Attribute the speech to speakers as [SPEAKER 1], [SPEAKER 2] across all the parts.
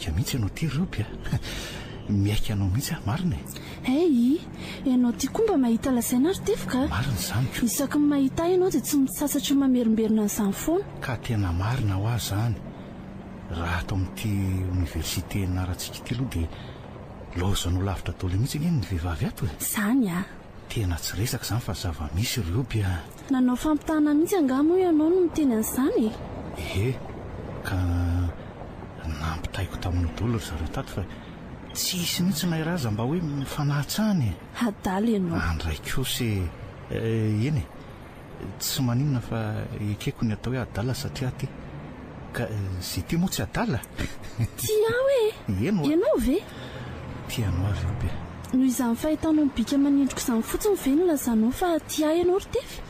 [SPEAKER 1] miaika mihitsy ianao ty Roby miaika anao mihitsy marina
[SPEAKER 2] ianao ty koa mba mahita lasaina ary tefoka
[SPEAKER 1] marina izany ko
[SPEAKER 2] isaky ny mahita ianao dia tsy mitsasatra mamerimberina n'izany foana
[SPEAKER 1] ka tena marina ho azy zany raha atao amin'ity oniversité narantsika ity aloha dia lozanao lavitra daoly mihitsy anie ny vehivavy ato
[SPEAKER 2] izany
[SPEAKER 1] tena tsy resaka izany fa zava-misy Roby
[SPEAKER 2] nanao fampitahana mihitsy angamo ianao no miteny an'izany
[SPEAKER 1] ka nampitaiko taminao daholo ry zareo tato fa tsy hisy mihitsy nairaza mba hoe mifanahtsahany
[SPEAKER 2] adaly ianao
[SPEAKER 1] andray kosy eny tsy maninona fa ekeko ny atao hoe adala satria ty ka zay ty moa tsy adala
[SPEAKER 2] tia ianao ve
[SPEAKER 1] tianao ary Roby
[SPEAKER 2] noho izany fahitanao mibika manendriko izany fotsiny ve no lazanao fa tia ianao ry tefy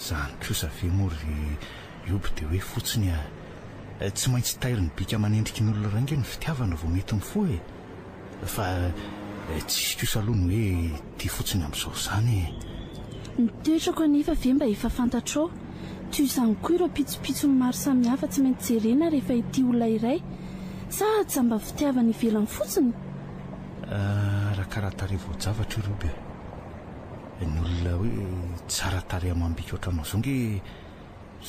[SPEAKER 1] zany kosa ve moa ry Roby dia hoe fotsiny tsy maintsy tairo ny bika manendriky ny olona rainga ny fitiavana vao mety ny fo fa tsisy kosa aloha ny hoe ty fotsiny amin'izao izany
[SPEAKER 2] nitoetrako anefa ve mba efa fantatrao toy izany koa ireo pitsopitsony maro samihafa tsy maintsy jerena rehefa ity olona iray sa tsy mba fitiavana ivelany fotsiny
[SPEAKER 1] raha karaha tare voajavatra Roby ny olona hoe tsara tare amambika ohatranao zao nge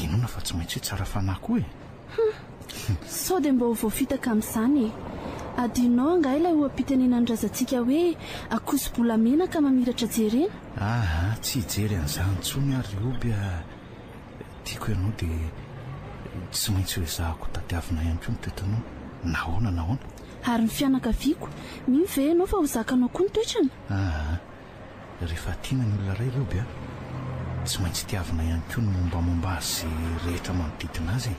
[SPEAKER 1] inona fa tsy maintsy hoe tsara fanahy koa
[SPEAKER 2] sao dia mba ho voafitaka amin'izany adinao anga ilay ho ampitenena nydrazantsika hoe akoso-bolamena ka mamiratra jerena
[SPEAKER 1] tsy hijery an'izany ntsony ary Roby tiako ianao dia tsy maintsy hoe zahako tadiavina ihany koa mitoetranao nahoana
[SPEAKER 2] ary ny fianakaviako mivy ve ianao fa ho zakanao koa nitoetrana
[SPEAKER 1] rehefa tiana ny olona ray Roby tsy maintsy tiavina ihany koa ny mombamomba azy rehetra manodidina azy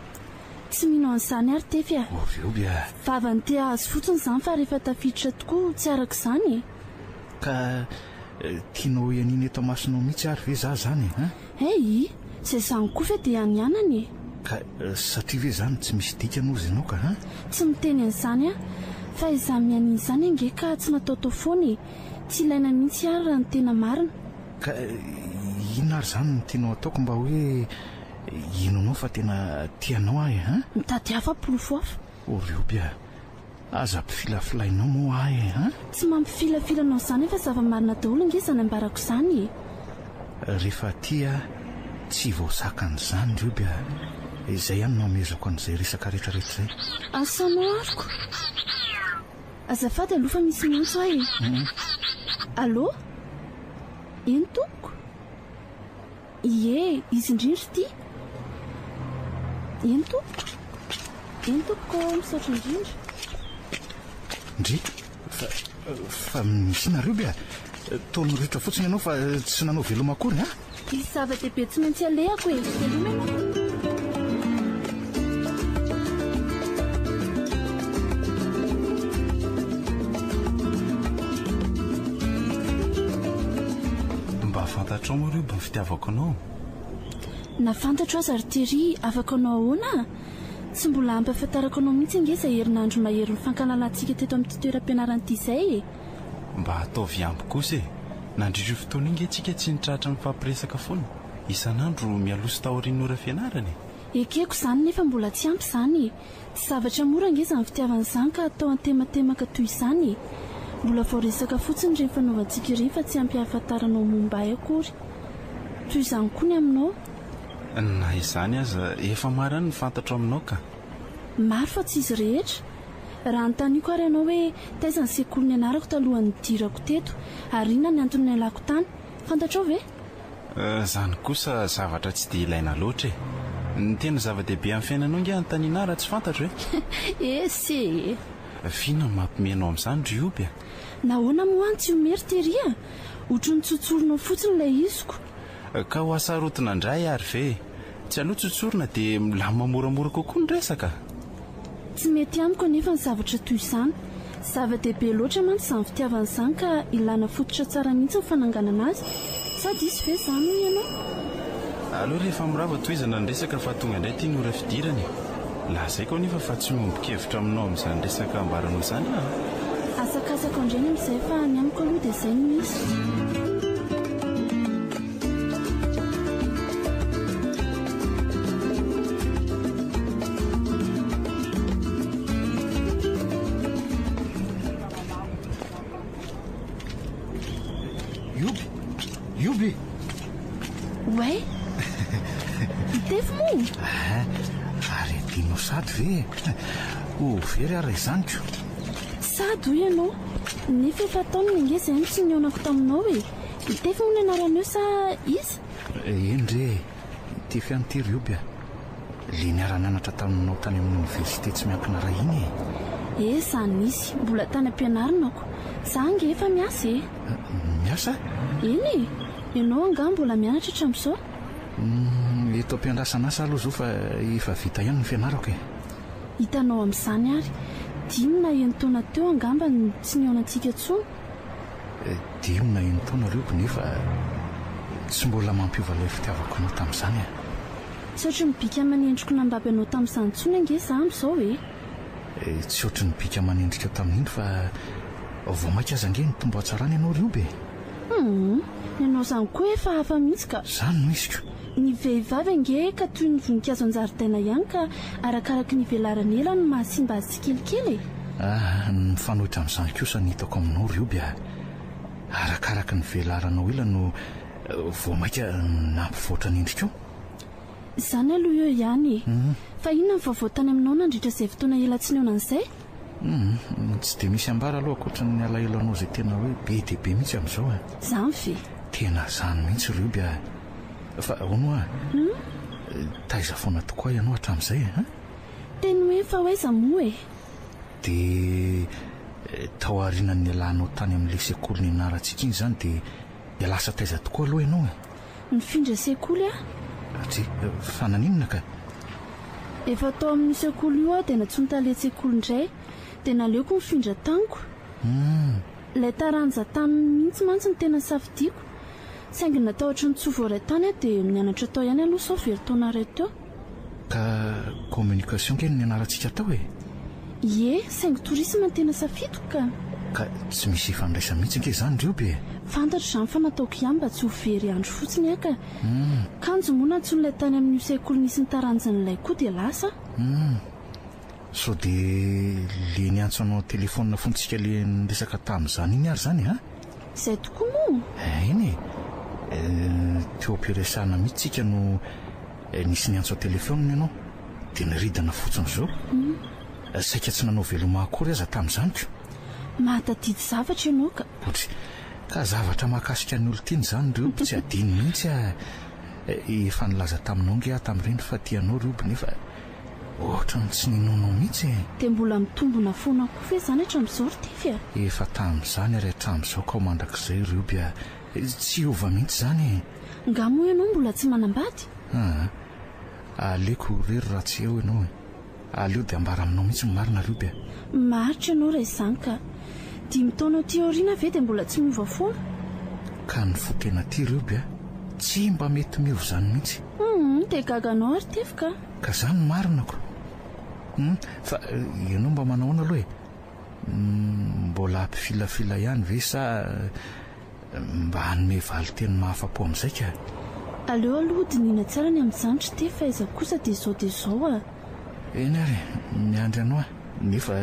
[SPEAKER 2] tsy mino an'izany ary tefy
[SPEAKER 1] Roby
[SPEAKER 2] vavany tia azy fotsiny izany fa rehefa tafiditra tokoa tsy araka izany
[SPEAKER 1] ka tianao ianina eto masinao mihitsy ary ve za zany
[SPEAKER 2] izay izany koa fa dia hanianany
[SPEAKER 1] ka satria ve zany tsy misy dikana ozy ianao ka
[SPEAKER 2] tsy miteny an'izany fa izany mianina izany ange ka tsy nataotao foany tsy ilaina mihitsy ary raha ny tena marina
[SPEAKER 1] ka inona ary zany ny tianao ataoko mba hoe inonao fa tena tianao
[SPEAKER 2] mitady hafa polofoafa
[SPEAKER 1] Roby aza mpifilafilainao moa
[SPEAKER 2] tsy mampifilafilanao izany fa zava-marina daholo nge zany ambarako izany
[SPEAKER 1] rehefa tia tsy voasakan'izany Roby izay ihany no amezako an'izay resaka rehetrarehetra izay
[SPEAKER 2] asanao ariko azafady aloha fa misy mihitsy allo eny tompoko izy indrindry ty eny tompoko misaotra indrindra
[SPEAKER 1] fa misina Roby taony rehetra fotsiny ianao fa tsy nanao veloma akory
[SPEAKER 2] izy zava-dehibe tsy maintsy alehako
[SPEAKER 3] mba fantatrao moa Roby ny fitiavako anao
[SPEAKER 2] nafantatra azy ary tery afaka anao ahoana tsy mbola ampafantarako anao mihitsy nge izay herinandro mahery ny fankalanantsika teto amin'ny toeram-pianaran'ity izay
[SPEAKER 3] mba ataovy ampy kosa nandrindro fotoana inge tsika tsy nitrahatra mifampiresaka foana isan'andro mialoso tahorin'ora fianarany
[SPEAKER 2] ekeko izany nefa mbola tsy ampy izany tsy zavatra mora nge izany fitiavana izany ka atao antematemaka toy izany mbola vao resaka fotsiny ireny fanaovantsika ireny fa tsy ampihafantaranao momba ay akory toy izany koa ny aminao
[SPEAKER 3] na izany aza efa marany ny fantatro aminao ka
[SPEAKER 2] maro fa tsy izy rehetra raha nytaniko ary ianao hoe taiza ny sekoly ny anarako talohan'ny dirako teto ary inona ny antony ny alako tany fantatrao ve
[SPEAKER 3] zany kosa zavatra tsy dia ilaina loatra ny tena zava-dehibe amin'ny fiainanao nge anytaniana raha tsy fantatro
[SPEAKER 2] esy
[SPEAKER 3] vina mampimenao amin'izany Roby
[SPEAKER 2] nahoana moany tsy homery teria ohatry ny tsotsolonao fotsiny ilay iziko
[SPEAKER 3] ka ho asarotina indray ary ve tsy aloha tsotsorina dia milamy mamoramora kokoa ny resaka
[SPEAKER 2] tsy mety amiko anefa ny zavatra toy izany zava-dehibe loatra mantsy izany fitiavana izany ka ilana fototra tsara mihitsy ny fananganana azy sady isy ve izany no ianao
[SPEAKER 3] aloha rehefa mirava toizana ny resaka fa tonga indray tia nora fidirany lazaiko anefa fa tsy mombokevitra aminao amin'izany resaka ambaranao izany
[SPEAKER 2] asakasako indray ny amin'izay fa ny amiko aloha dia izay no misy
[SPEAKER 1] Rioby.
[SPEAKER 2] Way itefy mo
[SPEAKER 1] ary adinao sady ve ho very ary izanyko
[SPEAKER 2] sady ho ianao nefa efa ataony nangeza any tsy nionako taminao hoe itefy mo ny anaran'eo sa izy
[SPEAKER 1] endre itefy ihany ty Rioby le niara-nianatra taminao tany amin'ny université tsy miankina raha iny
[SPEAKER 2] zany izy mbola tany am-pianarinako za nge efa miasa
[SPEAKER 1] miasa
[SPEAKER 2] eny ianao anga mbola mianatra hatramin'izao
[SPEAKER 1] eto am-piandrasanasa aloha zao fa efa vita ihany ny fianarako
[SPEAKER 2] hitanao amin'izany ary 5 na 9 taona teo angamba tsy nionantsika tsony
[SPEAKER 1] 5 na 9 taona Rioby nefa tsy mbola mampiova ilay fitiavako anao tamin'izany
[SPEAKER 2] tsy ohatry ny bika manendriko nambapy anao tamin'izany tsony ange za amin'izao
[SPEAKER 1] tsy ohatry ny bika manendrika tamin'iny fa vao maika aza nge ny tombo hatsarany ianao Rioby
[SPEAKER 2] ianao zany koa efa hafa mihitsy ka
[SPEAKER 1] zany no isiko
[SPEAKER 2] ny vehivavy ange ka toy ny voninkazo an-jaridaina ihany ka arakaraky ny velarany ela no mahasimba azy tsy kelikely
[SPEAKER 1] ny fanohitra amin'izany kosa ny hitako aminao Rioby arakaraky ny velaranao ela no vao maika nampivoatra ny endrikao
[SPEAKER 2] zany aloha eo ihany fa inona ny vaovao tany aminao nandritra izay fotoana ela tsy niona an'izay
[SPEAKER 1] tsy dia misy ambara aloha akoatra ny alaelanao izay tena hoe be dia be mihitsy amin'izao
[SPEAKER 2] zany ve
[SPEAKER 1] tena zany mihitsy Rioby fa ahono taiza foana tokoa ianao hatramin'izay
[SPEAKER 2] teny hoe fa hoaiza moa
[SPEAKER 1] dia tao aorianan'ny alanao tany amin'ny le sekoly ny anarantsika iny zany dia lasa taiza tokoa aloha ianao
[SPEAKER 2] nifindra sekoly
[SPEAKER 1] atri fananinona ka
[SPEAKER 2] efa tao amin'ny sekoly io dia natsontalia sekoly indray dia naleoko mifindra taniko ilay taranja tany mihitsy mantsy ny tena safidiako saingy natao ohatry ny tsovoray tany dia nianatra tao ihany aloha sao very taona ray teo
[SPEAKER 1] ka communication keny ny anarantsika tao
[SPEAKER 2] ie saingy tourisme ny tena safidiko
[SPEAKER 1] ka tsy misy ifandraisa mihitsy nke zany Rioby
[SPEAKER 2] fantatra izany fa nataoko ihany mba tsy ho very andro fotsiny aka kanjo moa natson'ilay tany amin'ny sekoly nisy ny taranjan'ilay koa dia lasa
[SPEAKER 1] so dia le niantso anao telefona fontsika le niresaka tamin'izany iny ary zany
[SPEAKER 2] izay tokoa moa
[SPEAKER 1] iny teo ampiresahana mihitsika no nisy niantso telefona ianao dia niridana fotsiny zao saika tsy nanao veloma akory aza tamin'izanyko
[SPEAKER 2] mahatadidy zavatra ianao
[SPEAKER 1] ka zavatra mahakasika ny olo tiany zany Rioby tsy adiny mihitsy efa nilaza taminao nge tamin'ireny fa tianao Rioby nefa ohatra ny tsy ninonao mihitsy
[SPEAKER 2] dia mbola mitombona foana koa ve zany hatramin'izao Rioby
[SPEAKER 1] efa tamin'izany ary hatramin'izao ka ho mandrakizay Rioby tsy ova mihitsy zany
[SPEAKER 2] nga moa ianao mbola tsy manambady
[SPEAKER 1] aleoko rery raha tsy eo ianao aleo dia ambara aminao mihitsy ny marina Rioby
[SPEAKER 2] maharitra ianao raha izany ka 5 taona ty aoriana ve dia mbola tsy miova foana
[SPEAKER 1] ka ny fotena ty Rioby tsy mba mety miova zany mihitsy
[SPEAKER 2] dia gaganao ary tefika
[SPEAKER 1] ka zany marinako fa ianao mba manahoana aloha mbola ampifilafila ihany ve sa mba hanome valiteny mahafapo amin'izay ka
[SPEAKER 2] aleo aloha dinina tsara ny amin'izanitra te fa iza kosa dia izao
[SPEAKER 1] eny ary miandry anao nefa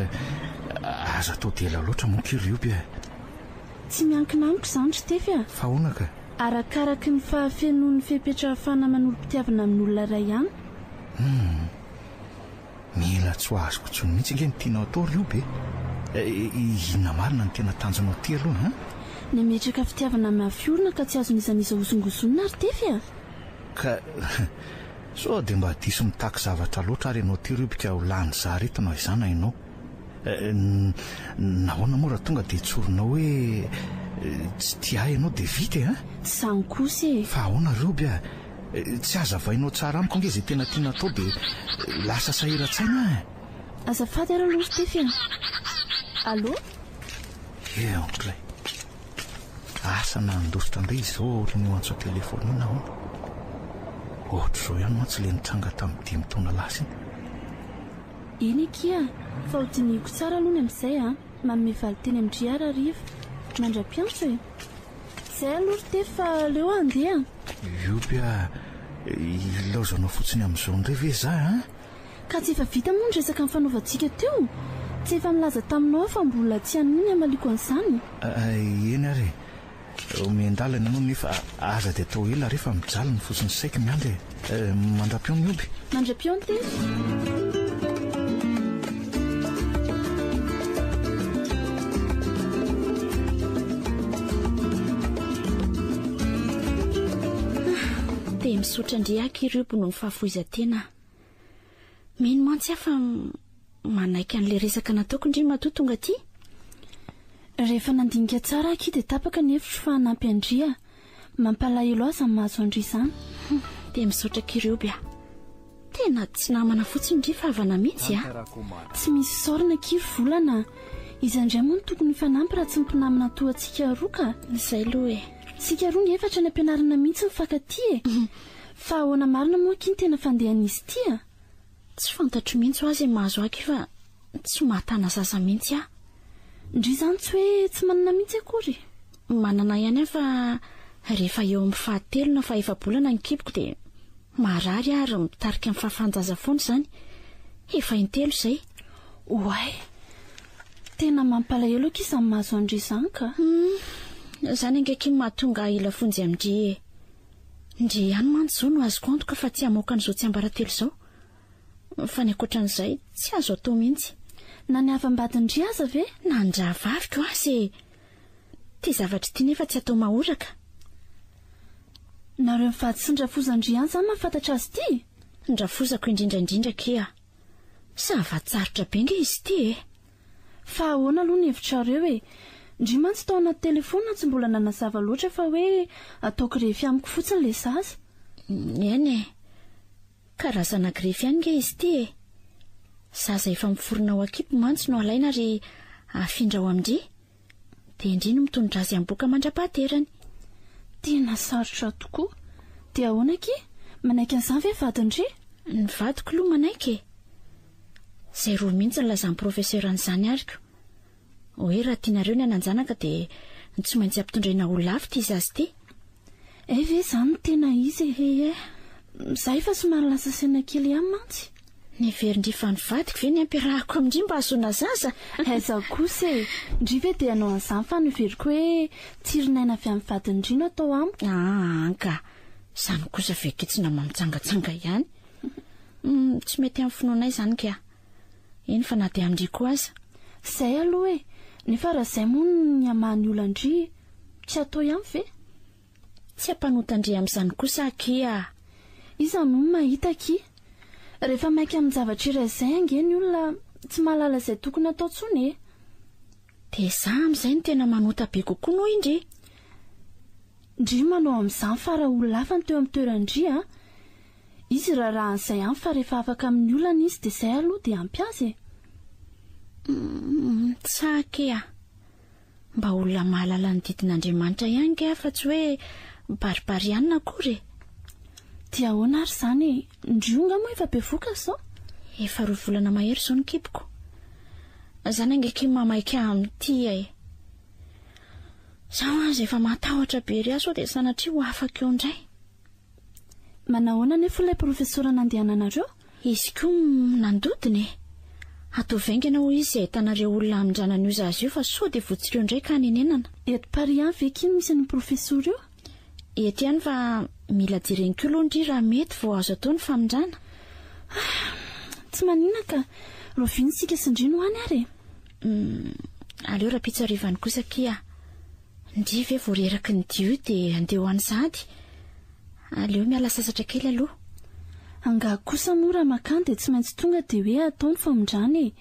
[SPEAKER 1] aza tao dela loatra monky Rioby
[SPEAKER 2] tsy miankina amiko zanitra tefy
[SPEAKER 1] fa hoana ka
[SPEAKER 2] arakaraky ny fahafenoan'ny fipetrahafana manolo-pitiavana amin'olona iray ihany
[SPEAKER 1] mila tsy ho azoko tsony mihitsy nge ny tianao atao Rioby inona marina ny tena tanjonao ty aloha
[SPEAKER 2] ny metraka fitiavana mafiorina ka tsy azon'izaniza ozongozonina ary tefy
[SPEAKER 1] ka so dia mba diso mitaky zavatra loatra ary ianao ty Rioby ka ho lany za retonao izana ianao nahoana moa raha tonga dia tsorinao hoe tsy tia ianao dia vita
[SPEAKER 2] tsy zany kosa
[SPEAKER 1] fa ahoana Rioby tsy aza vainao tsara amiko nge zay tena tiana atao dia lasa sahiran-tsaina
[SPEAKER 2] azafady ary aloha tefy allo
[SPEAKER 1] onkilay asa na ndositra indray izy zao ohatra ny hoantso telefona ina hoana ohatra izao ihany mantsy le nitranga tamin'ny 5 taona lasa
[SPEAKER 2] iny ekia fa ho diniko tsara aloha ny amin'izay manome valiteny amindry ara riva mandra-piantso izay aloha tefy fa leo andeha
[SPEAKER 1] Rioby ilaozanao fotsiny amin'izao indray ve za
[SPEAKER 2] ka tsy efa vita moa ny resaka ny fanaovantsika teo tsy efa milaza taminao fa mbola tsy haniny amaliko an'izany
[SPEAKER 1] eny ary miandalana anao nefa aza dia atao ela rehefa mijaliny fotsiny saika miandry mandra-pion ny oby
[SPEAKER 2] mandra-pion ty
[SPEAKER 4] dia misotra ndriaka ireo bono ny fahafoizantena mino mantsy aho fa manaiky an'la resaka nataoko indri matoa tonga ty
[SPEAKER 2] rehefa nandinika tsara aky dia tapaka ny hevitro fa hanampy andria mampalahelo azy amin'ny mahazo andry izany
[SPEAKER 4] dia misaotra kireo bia tena tsy namana fotsiny ndri fa havana mihitsy
[SPEAKER 2] tsy misy saorina kiry volana izy andray moa ny tokony fanampy raha tsy mimpinamina toa antsika roa ka
[SPEAKER 4] izay loha e
[SPEAKER 2] sika roa ny efatra ny ampianarana mihitsy mifankaty e fa ahoana marina moa aky ny tena fandehan'izy ty a
[SPEAKER 4] tsy fantatro mihitsy ho azy mahazo aky fa tsy mahatana zaza mihitsy aho
[SPEAKER 2] ndry izany tsy hoe tsy manana mihitsy akory
[SPEAKER 4] manana ihany aho fa rehefa eo amin'ny fahatelo na fahefabolana ny kiboko dia marary ary mitarika amin'ny fahafanjaza foana izany efa intelo izay
[SPEAKER 2] oay tena mampalahelo aky izany mahazo andry izany ka
[SPEAKER 4] izany angaky mahatonga ila fonjy amindry e ndry ihany mantsy izao no azoko antoka fa tsy hamoaka an'izao tsy ambaratelo izao fa ny ankoatran'izay tsy azo atao mihitsy
[SPEAKER 2] na ny avambadindry aza ve
[SPEAKER 4] nandra vaviko azy ty zavatra ty nefa tsy atao mahoraka
[SPEAKER 2] nareo mifadisindravozandry ihany izany mahafantatra azy ty
[SPEAKER 4] ndrafozako indrindraindrindra kea zavatsarotra be nge izy ty e
[SPEAKER 2] fa ahoana aloha ny hevitrareo e ndry mantsy tao anaty telefona tsy mbola nanazava loatra fa hoe ataoko refy amiko fotsiny le zaza
[SPEAKER 4] eny e karazana grefy ihany nge izy ty e zaza efa miforona ao akipy mantsy no alaina ary afindra ao amindry dia indri no mitondra azy amin'ny boka mandra-pahaterany
[SPEAKER 2] tena sarotra tokoa dia ahoana aky manaiky an'izany ve vadindry
[SPEAKER 4] ny vadiko aloha manaiky e izay roa mihitsy ny lazan'ny profesera an'izany ariko hoe raha tianareo ny ananjanaka dia tsy maintsy ampitondraina ho lavitra izy azy ty
[SPEAKER 2] ve izany no tena izy e zahay fa somary lasa saina kely ihany mantsy
[SPEAKER 4] ny verindry fa ny vadiko ve ny ampiarahako amindry mba hahazoana zaza
[SPEAKER 2] aiza kosa e ndry ve dia anao an'izany fa nyveriko hoe tsirinaina avy amin'ny vadindry no atao amiko
[SPEAKER 4] anka izany kosa vekitsina mamitsangatsanga ihany tsy mety amin'ny finoanay izany ka eny fa na dia amindry koa aza
[SPEAKER 2] izay aloha e nefa raha izay moa ny amahany olandry tsy atao ihany ve
[SPEAKER 4] tsy hampanotandry amin'izany kosa akea
[SPEAKER 2] iza no mahita aky rehefa maiky amin'ny zavatra iray izay angeny olona tsy mahalala izay tokony atao tsony e
[SPEAKER 4] dia za amin'izay no tena manota be kokoa noho indry
[SPEAKER 2] ndry manao amin'izany fa raha olona hafa ny teo amin'ny toerandry a izy raha an'izay ihany fa rehefa afaka amin'ny olana izy dia izay aloha dia ampy azy
[SPEAKER 4] tsakea mba olona mahalala ny didin'Andriamanitra ihany ke fa tsy hoe baribarianina akory
[SPEAKER 2] dia ahoana ary izany ndrionga moa efa bevoka sao
[SPEAKER 4] efa 2 volana mahery izao ny kiboko izany angaky mamaika amin'ity e zaho azy efa matahotra be ry aso dia sanatria ho afaka eo indray
[SPEAKER 2] manahoana nefa ilay profesora nandehananareo
[SPEAKER 4] izy koa nandodiny atao vaingana ho izy ahitanareo olona amindranan'io za azy io fa sao dia votsireo indray ka nenenana
[SPEAKER 2] eto Paris ihany ve kiny misy ny profesora io
[SPEAKER 4] eto ihany fa mila jereniko aloha ndry raha mety vao azo atao ny famindrana
[SPEAKER 2] tsy manina ka roviny sika sindrino hoany ary
[SPEAKER 4] aleo raha pitsarivany kosa kia ndry ve voareraky ny dio dia andeha ho any sady aleo miala sasatra kely aloha
[SPEAKER 2] anga kosa moa raha makany dia tsy maintsy tonga dia hoe atao ny famindrana e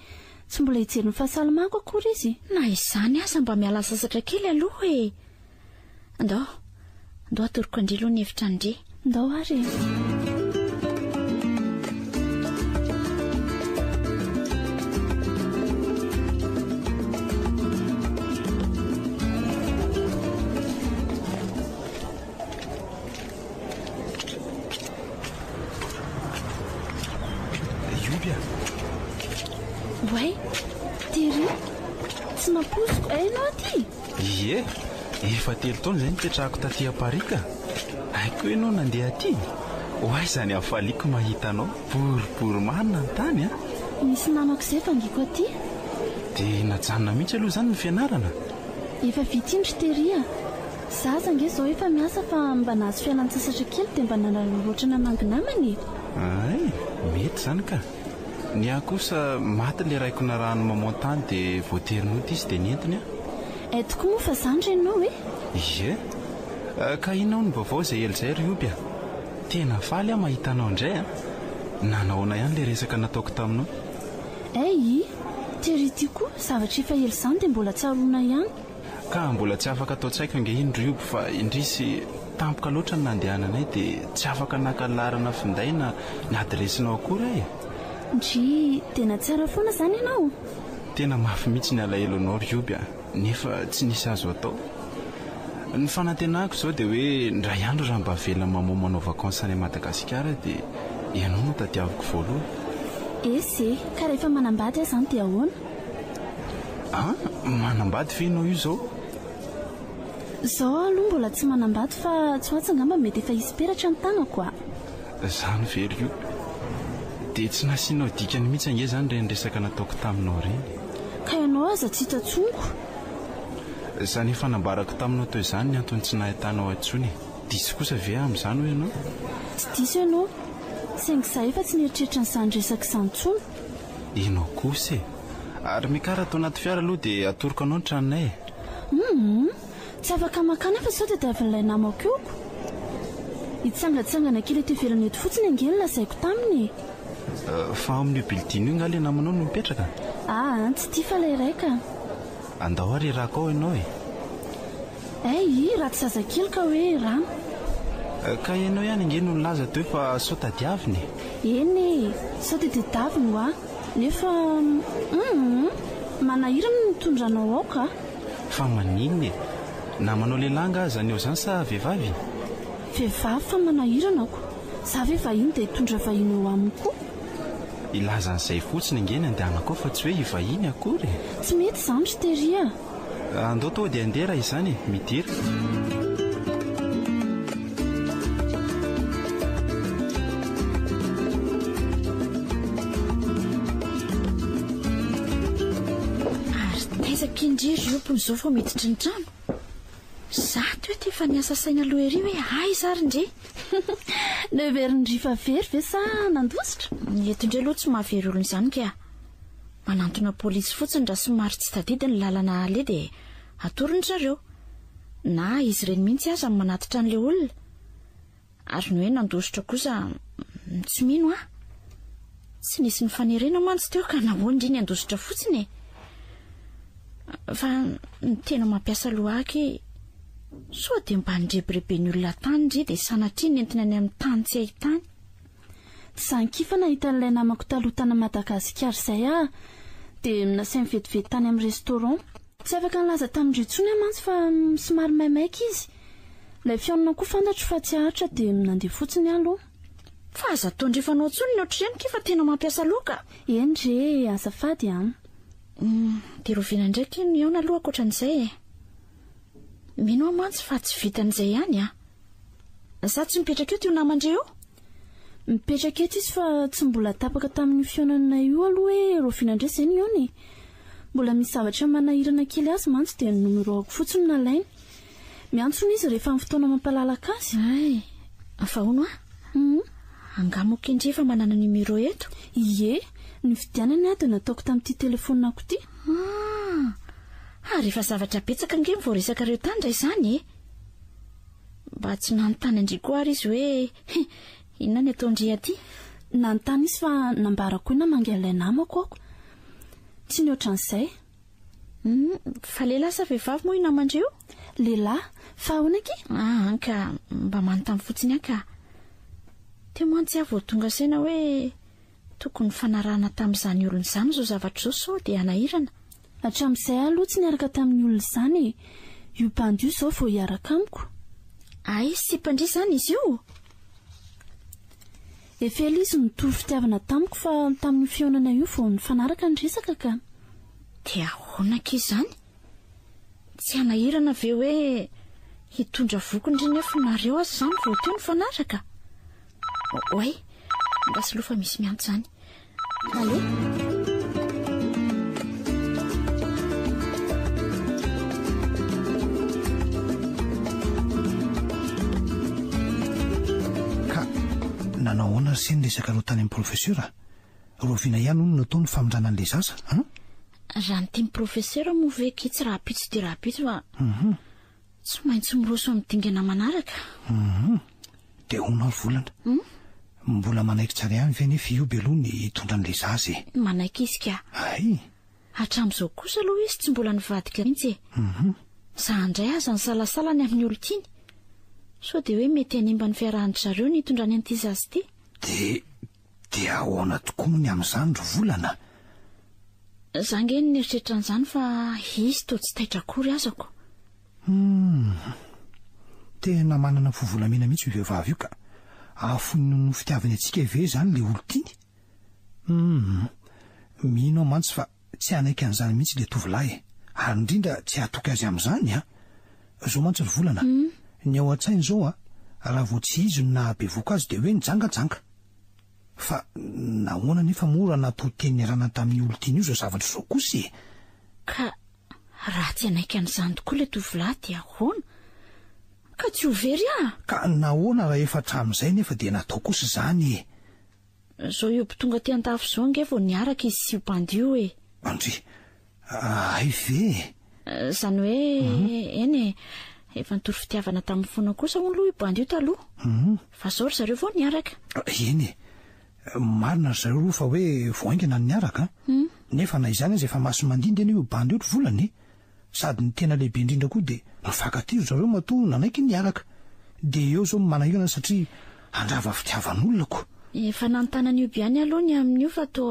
[SPEAKER 2] tsy mbola hijery ny fahasalamako akory izy
[SPEAKER 4] na izany aza mba miala sasatra kely aloha e ndao atoroko andry aloha ny hevitra andry
[SPEAKER 2] ndao ary way tery tsy mampoziko ainao aty
[SPEAKER 3] ie efa 3 taona izay nipetrahako taty Parika haiko ianao nandeha aty hoay izany afaliako mahita anao boribory marina ny tany a
[SPEAKER 2] misy namako izay fangiko aty
[SPEAKER 3] dia najanona mihitsy aloha izany ny fianarana
[SPEAKER 2] efa vitindry tery a zaza nge zao efa miasa fa mba nahazo fialan-tsasatra kely dia mba nanaroloatra namanginamany.
[SPEAKER 3] ay mety zany ka ny aho kosa maty le raiko na rano mamontany dia voaterinota izy dia nentiny a
[SPEAKER 2] toko moa fa zany renao e
[SPEAKER 3] ie ka inao ny vaovao izay elizay ryobya tena faly aho mahitanao indray a nanaona ihany le resaka nataoko taminao
[SPEAKER 2] tery ty koa zavatra efa ely izany dia mbola tsaroana ihany
[SPEAKER 3] ka mbola tsy afaka atao tsaiko ange iny rioby fa indrisy tampoka loatra ny nandehananay dia tsy afaka nakalarana findaina ny adresinao akory e
[SPEAKER 2] ndry tena tsara foana izany ianao
[SPEAKER 3] tena mafy mihitsy ny alahelonao rioby a nefa tsy nisy azo atao ny fanantenako izao dia hoe ndray andro raha mba velona mamomanao vakansy any Madagasikara dia ianao no tadiaviko voaloha
[SPEAKER 2] esy ka rehefa manambady aho izany dia ahoana
[SPEAKER 3] manambady venao io zao
[SPEAKER 2] izao aloha mbola tsy manambady fa tsy hoatsy angamba mety efa hisy peratra ny tagnako a
[SPEAKER 3] izany very io dia tsy nasianao dikany mihitsy ange izany reny resaka nataoko taminao reny
[SPEAKER 2] ka ianao aza tsy hitatsongo
[SPEAKER 3] izany efa nambarako taminao tao izany ny antony tsy nahitanao antsony diso kosa ve amin'izany ho ianao
[SPEAKER 2] tsy diso ianao saingy za efa tsy nieritreritra n'izany resaka izany tsony
[SPEAKER 3] ianao kosa ary mikara atao anaty fiara aloha dia atoroko anao ny tranonay
[SPEAKER 2] tsy afaka makana fa sao dia davin'ilay namako eoko hitsangatsangana kely eto ivelany eto fotsiny angely lazaiko taminy
[SPEAKER 3] fa amin'ny bildina io nga le namanao no mipetraka
[SPEAKER 2] tsy tia fa ilay raika
[SPEAKER 3] andao ary rako ao ianao
[SPEAKER 2] raha tsy zazakely ka hoe rano
[SPEAKER 3] ka ianao ihany ange no nilaza teo fa sao tadiaviny
[SPEAKER 2] eny sao dia tedaviny ho nefa manahirana nitondranao aoka
[SPEAKER 3] fa maninona namanao lehilahy nga zany eo izany sa vehivavy
[SPEAKER 2] fa manahiranako za ve vahiny dia hitondra vahiny eo aminy koa
[SPEAKER 3] ilazan'izay fotsiny angeny andehanako fa tsy hoe hivahiny akory
[SPEAKER 2] tsy mety izany ry teria
[SPEAKER 3] andao tao dia andeha raha izany midira
[SPEAKER 4] indriry iopony izao fa miditry ny trano za to hoe ty efa niasa saina aloha ery hoe ay zary ndre
[SPEAKER 2] neverindry fa very ve sa nandositra
[SPEAKER 4] eto indray aloha tsy mahavery olona izany ka manantona polisy fotsiny raha somary tsy tadidy ny lalana ale dia atorony zareo na izy ireny mihitsy aza ny manatitra an'ilay olona ary ny hoe nandositra kosa tsy mino tsy nisy ny fanerena mantsy teo ka nahoana ny andositra fotsiny fa ny tena mampiasa lohaky sao dia mba nireberebe ny olona tany ndry dia sanatria nentina any amin'ny tany tsy ahitany
[SPEAKER 2] zankifa nahita n'ilay namako taloha tany Madagasikara izay dia nasay mivetivety tany amin'ny restaurant tsy afaka nilaza tamin'indry tsony mantsy fa somary maimaika izy ilay fiaonana koa fantatro fa tsy ahatra dia nandeha fotsiny aloha
[SPEAKER 4] fa aza ataondrefanao tsony ny ohatr'ireny kifa tena mampiasa loka
[SPEAKER 2] endre azafady
[SPEAKER 4] dia rovina ndraiky ny aona aloha akoatran'izay mino mantsy fa tsy vitan'izay ihany za tsy mipetraka eo tio namandreo
[SPEAKER 2] mipetraka eto izy fa tsy mbola tapaka tamin'ny fiaonana io aloha hoe rovina indray izay ny iony mbola misy zavatra manahirana kely azy mantsy dia ny nomeroako fotsiny nalainy miantsona izy rehefa amin'ny fotoana mampalalaka azy
[SPEAKER 4] fa hono angamoko indry efa manana numero eto
[SPEAKER 2] ie ny vidianany dia nataoko tamin'ity telefonako ity
[SPEAKER 4] rehefa zavatra betsaka nge mivoaresaka reo tandra izany mba tsy nanontany andriko ary izy hoe inona ny ataondry aty
[SPEAKER 2] nanontany izy fa nambarako hoe namangailay namako ako tsy ny ohatran'izay
[SPEAKER 4] fa lehilahy sa vehivavy moa io namandreo
[SPEAKER 2] lehilahy fa ahoana ki
[SPEAKER 4] ka mba manontany fotsiny aka teo mantsy aho vao tonga saina hoe tokony fanarahana tamin'izany olona izany zao zavatra zao sao dia anahirana
[SPEAKER 2] hatramin'izay aloha tsy niaraka tamin'ny olona izany io bandio izao vao hiaraka amiko
[SPEAKER 4] sy mpandry izany izy io
[SPEAKER 2] efa ela izy mitovy fitiavana tamiko fa tamin'ny fiaonana io vao nifanaraka ny resaka ka
[SPEAKER 4] dia ahoanaka izany tsy anahirana ve hoe hitondra vokony indriny efinareo azy izany vao teo nifanaraka oay mba sy lofa misy mianto izany alo
[SPEAKER 1] nahoana ry seny resaka reo tany amin'ny profesera roviana ihany hono nataony famindrana an'ilay zaza
[SPEAKER 4] raha ny tiamy profesera moa veke tsy raha pitso dia raha pitso fa tsy maintsy miroso amin'ny dingana manaraka
[SPEAKER 1] dia hoana ry volana mbola manaiky tsara ihany ve nefa io be aloha ny hitondra an'ilay zaza
[SPEAKER 4] manaiky izy ka
[SPEAKER 1] ay
[SPEAKER 4] hatramin'izao kosa aloha izy tsy mbola nivadika mihitsy za handray aza ny salasalany amin'ny olo tiany so dia hoe mety hanimba ny fiarahany zareo ny hitondra ny an'ity zazy ity
[SPEAKER 1] dia ahoana tokoa moa ny amin'izany ry volana
[SPEAKER 4] za nge ny neritreritra an'izany fa izy to tsy taitra akory azako
[SPEAKER 1] tena manana fovolamena mihitsy io vehivavy io ka afony fitiavany antsika ve izany le olo tiany mino aho mantsy fa tsy hanaiky an'izany mihitsy le tovolahy ary indrindra tsy hatoky azy amin'izany zao mantsy ry volana ny ao an-tsainy zao raha vo tsy izy no nahabe voka azy dia hoe nijangajanga fa nahoana nefa mora natao teny arana tamin'ny olo tiany io zao zavatra zao kosa
[SPEAKER 4] ka raha tsy hanaiky an'izany tokoa le tovolahy dia ahoana ka tsy ho very
[SPEAKER 1] ka nahoana raha efa hatramin'izay nefa dia natao kosa izany
[SPEAKER 4] zao iobo-tonga ty an-tafo zao nge vao niaraka izy sy bandio
[SPEAKER 1] andry ay ve
[SPEAKER 4] zany hoe eny efa nitory fitiavana tamin'ny fona kosa hono loha bandio taloha fa zao ry zareo vao niaraka
[SPEAKER 1] eny marina ry zareo roa fa hoe voaingana ny niaraka nefa na izany azy efa maso mandindry any io bandio ry volany sady ny tena lehibe indrindra koa dia nifankatiro zareo matoa nanaiky niaraka dia eo zao manahirana satria andrava fitiavan'olona ko
[SPEAKER 4] efa nanontana be any aloha ny amin'io fa to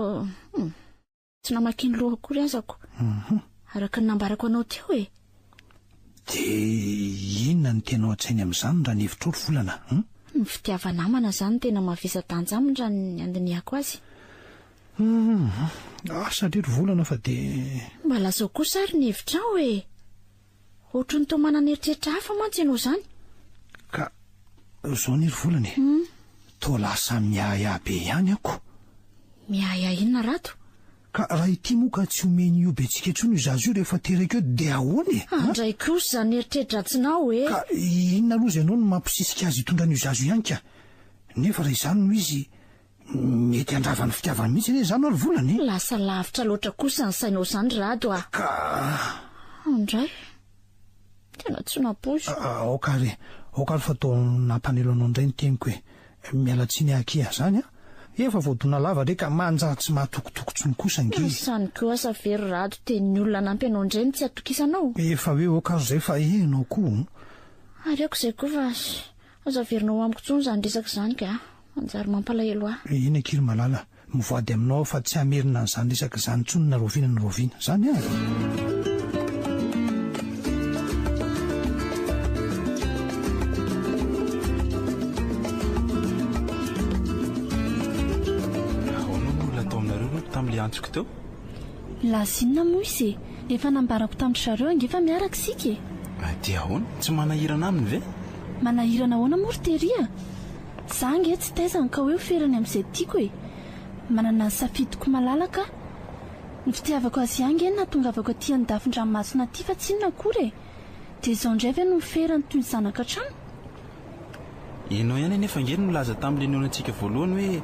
[SPEAKER 4] tsy namakiny loha akory azako araka ny nambarako anao teo
[SPEAKER 1] dia inona ny tena ao an-tsainy amin'izany raha ny hevitra ry volana
[SPEAKER 4] ny fitiavanamana zany tena mavisa-tanjamony raha ny andiniako azy
[SPEAKER 1] sadria ry volana fa dia
[SPEAKER 4] mba lazao kosa ary ny hevitra ao ohatry ny to manana eritreritra hafa mantsy ianao zany
[SPEAKER 1] ka zao ny ry volany to lasa miaya be ihany ako
[SPEAKER 4] miaya inona rato
[SPEAKER 1] ka raha ity moa ka tsy omeny io be tsika intsony io zazy io rehefa teraka eo dia ahoany
[SPEAKER 4] andray kosa zany eritreritra atsinao
[SPEAKER 1] ka inona aloha zay ianao no mampisisika azy hitondra an'io zazy io ihany ka nefa raha izany no izy mety andravany fitiavany mihitsy anie zany ary volany
[SPEAKER 4] lasa lavitra loatra kosa ny sainao zany rado
[SPEAKER 1] ka
[SPEAKER 4] andray tena tsy napozy
[SPEAKER 1] okary fa tao nampanelo anao indray ny teniko mialatsiny akia zany efa voadona lava re ka manjary tsy mahatokotokotsony kosa
[SPEAKER 4] ngesany ko asa very rado tenin'ny olona nampy anao indray ny tsy atokisanao
[SPEAKER 1] efa hoe okary zay fa enao koa
[SPEAKER 4] areako izay koa fa aza verinao amiko tsony zany resaka zany ka manjary mampalahelo
[SPEAKER 1] iny akiry malala mivoady aminao fa tsy hamerina n'izany resaka zany tsony na roviana zany
[SPEAKER 3] antsiko teo
[SPEAKER 2] lasinina moa izy efa nambarako tamin'ny zareo angefa miaraka sika
[SPEAKER 3] dia ahoana tsy manahirana aminy ve
[SPEAKER 2] manahirana ahoana moa ry teria za nge tsy taizany ka hoe ferany amin'izay tiako manana safidiko malalaka ny fitiavako azy ihany nge natongavako aty any dafin-dranomasina aty fa tsinona akory dia izao indray ve no ferany toy ny zanaka hatrano
[SPEAKER 3] ianao ihany nefa nge nolaza tamin'ile neonantsika voalohany hoe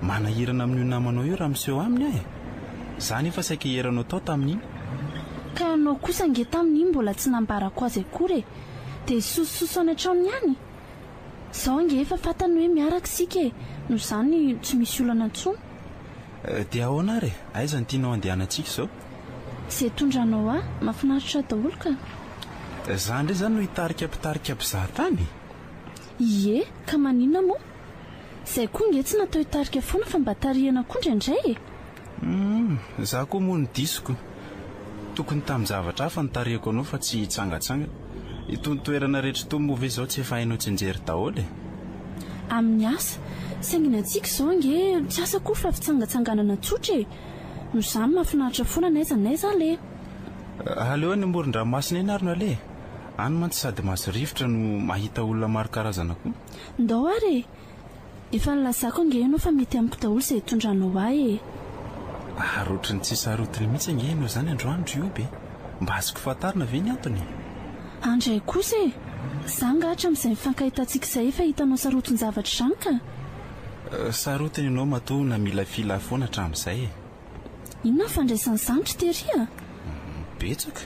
[SPEAKER 3] manahirana amin'io namanao io raha miseho aminy za nefa saika heranao tao tamin'iny
[SPEAKER 2] ka ianao kosa nge tamin'iny mbola tsy nambarako azy akory dia sosososo any an-trano ihany zao nge efa fantany hoe miaraka sika no zany tsy misy olana antsony
[SPEAKER 3] dia ahoana ary aiza ny tianao andehanantsika izao
[SPEAKER 2] izay tondranao mahafinaritra daholo ka
[SPEAKER 3] za ndray zany no hitarika mpizahatany
[SPEAKER 2] ie ka maninona moa izay koa nge tsy natao hitarika foana fa mba tarihana koa indraindray
[SPEAKER 3] za koa moa ny disiko tokony tamin'ny zavatra hafa nitarihako anao fa tsy hitsangatsanga itony toerana rehetra to moa ve zao tsy efa hainao tsinjery daholo
[SPEAKER 2] amin'ny asa saingina antsika izao nge tsy asa koa fa fitsangatsanganana tsotra no zany mahafinaritra foana naizanaiza le
[SPEAKER 3] aleo any amoron-dranomasina eny ary no ale any mantsy sady maso rivotra no mahita olona maro karazana koa
[SPEAKER 2] ndao ary efa nilazako nge ianao fa mety amiko daholo izay tondranao
[SPEAKER 3] ary ohatrany tsisy arotiny mihitsy ange ianao zany androandro io be mba azoko fatarina ve ny antony
[SPEAKER 2] andray kosa za ngahatra amin'izay mifankahitantsika izay efa hitanao sarotony zavatra izany ka
[SPEAKER 3] sarotiny ianao matona mila fila foana hatramin'izay e.
[SPEAKER 2] Inona fandraisan'ny zandry teria?
[SPEAKER 3] Betsaka.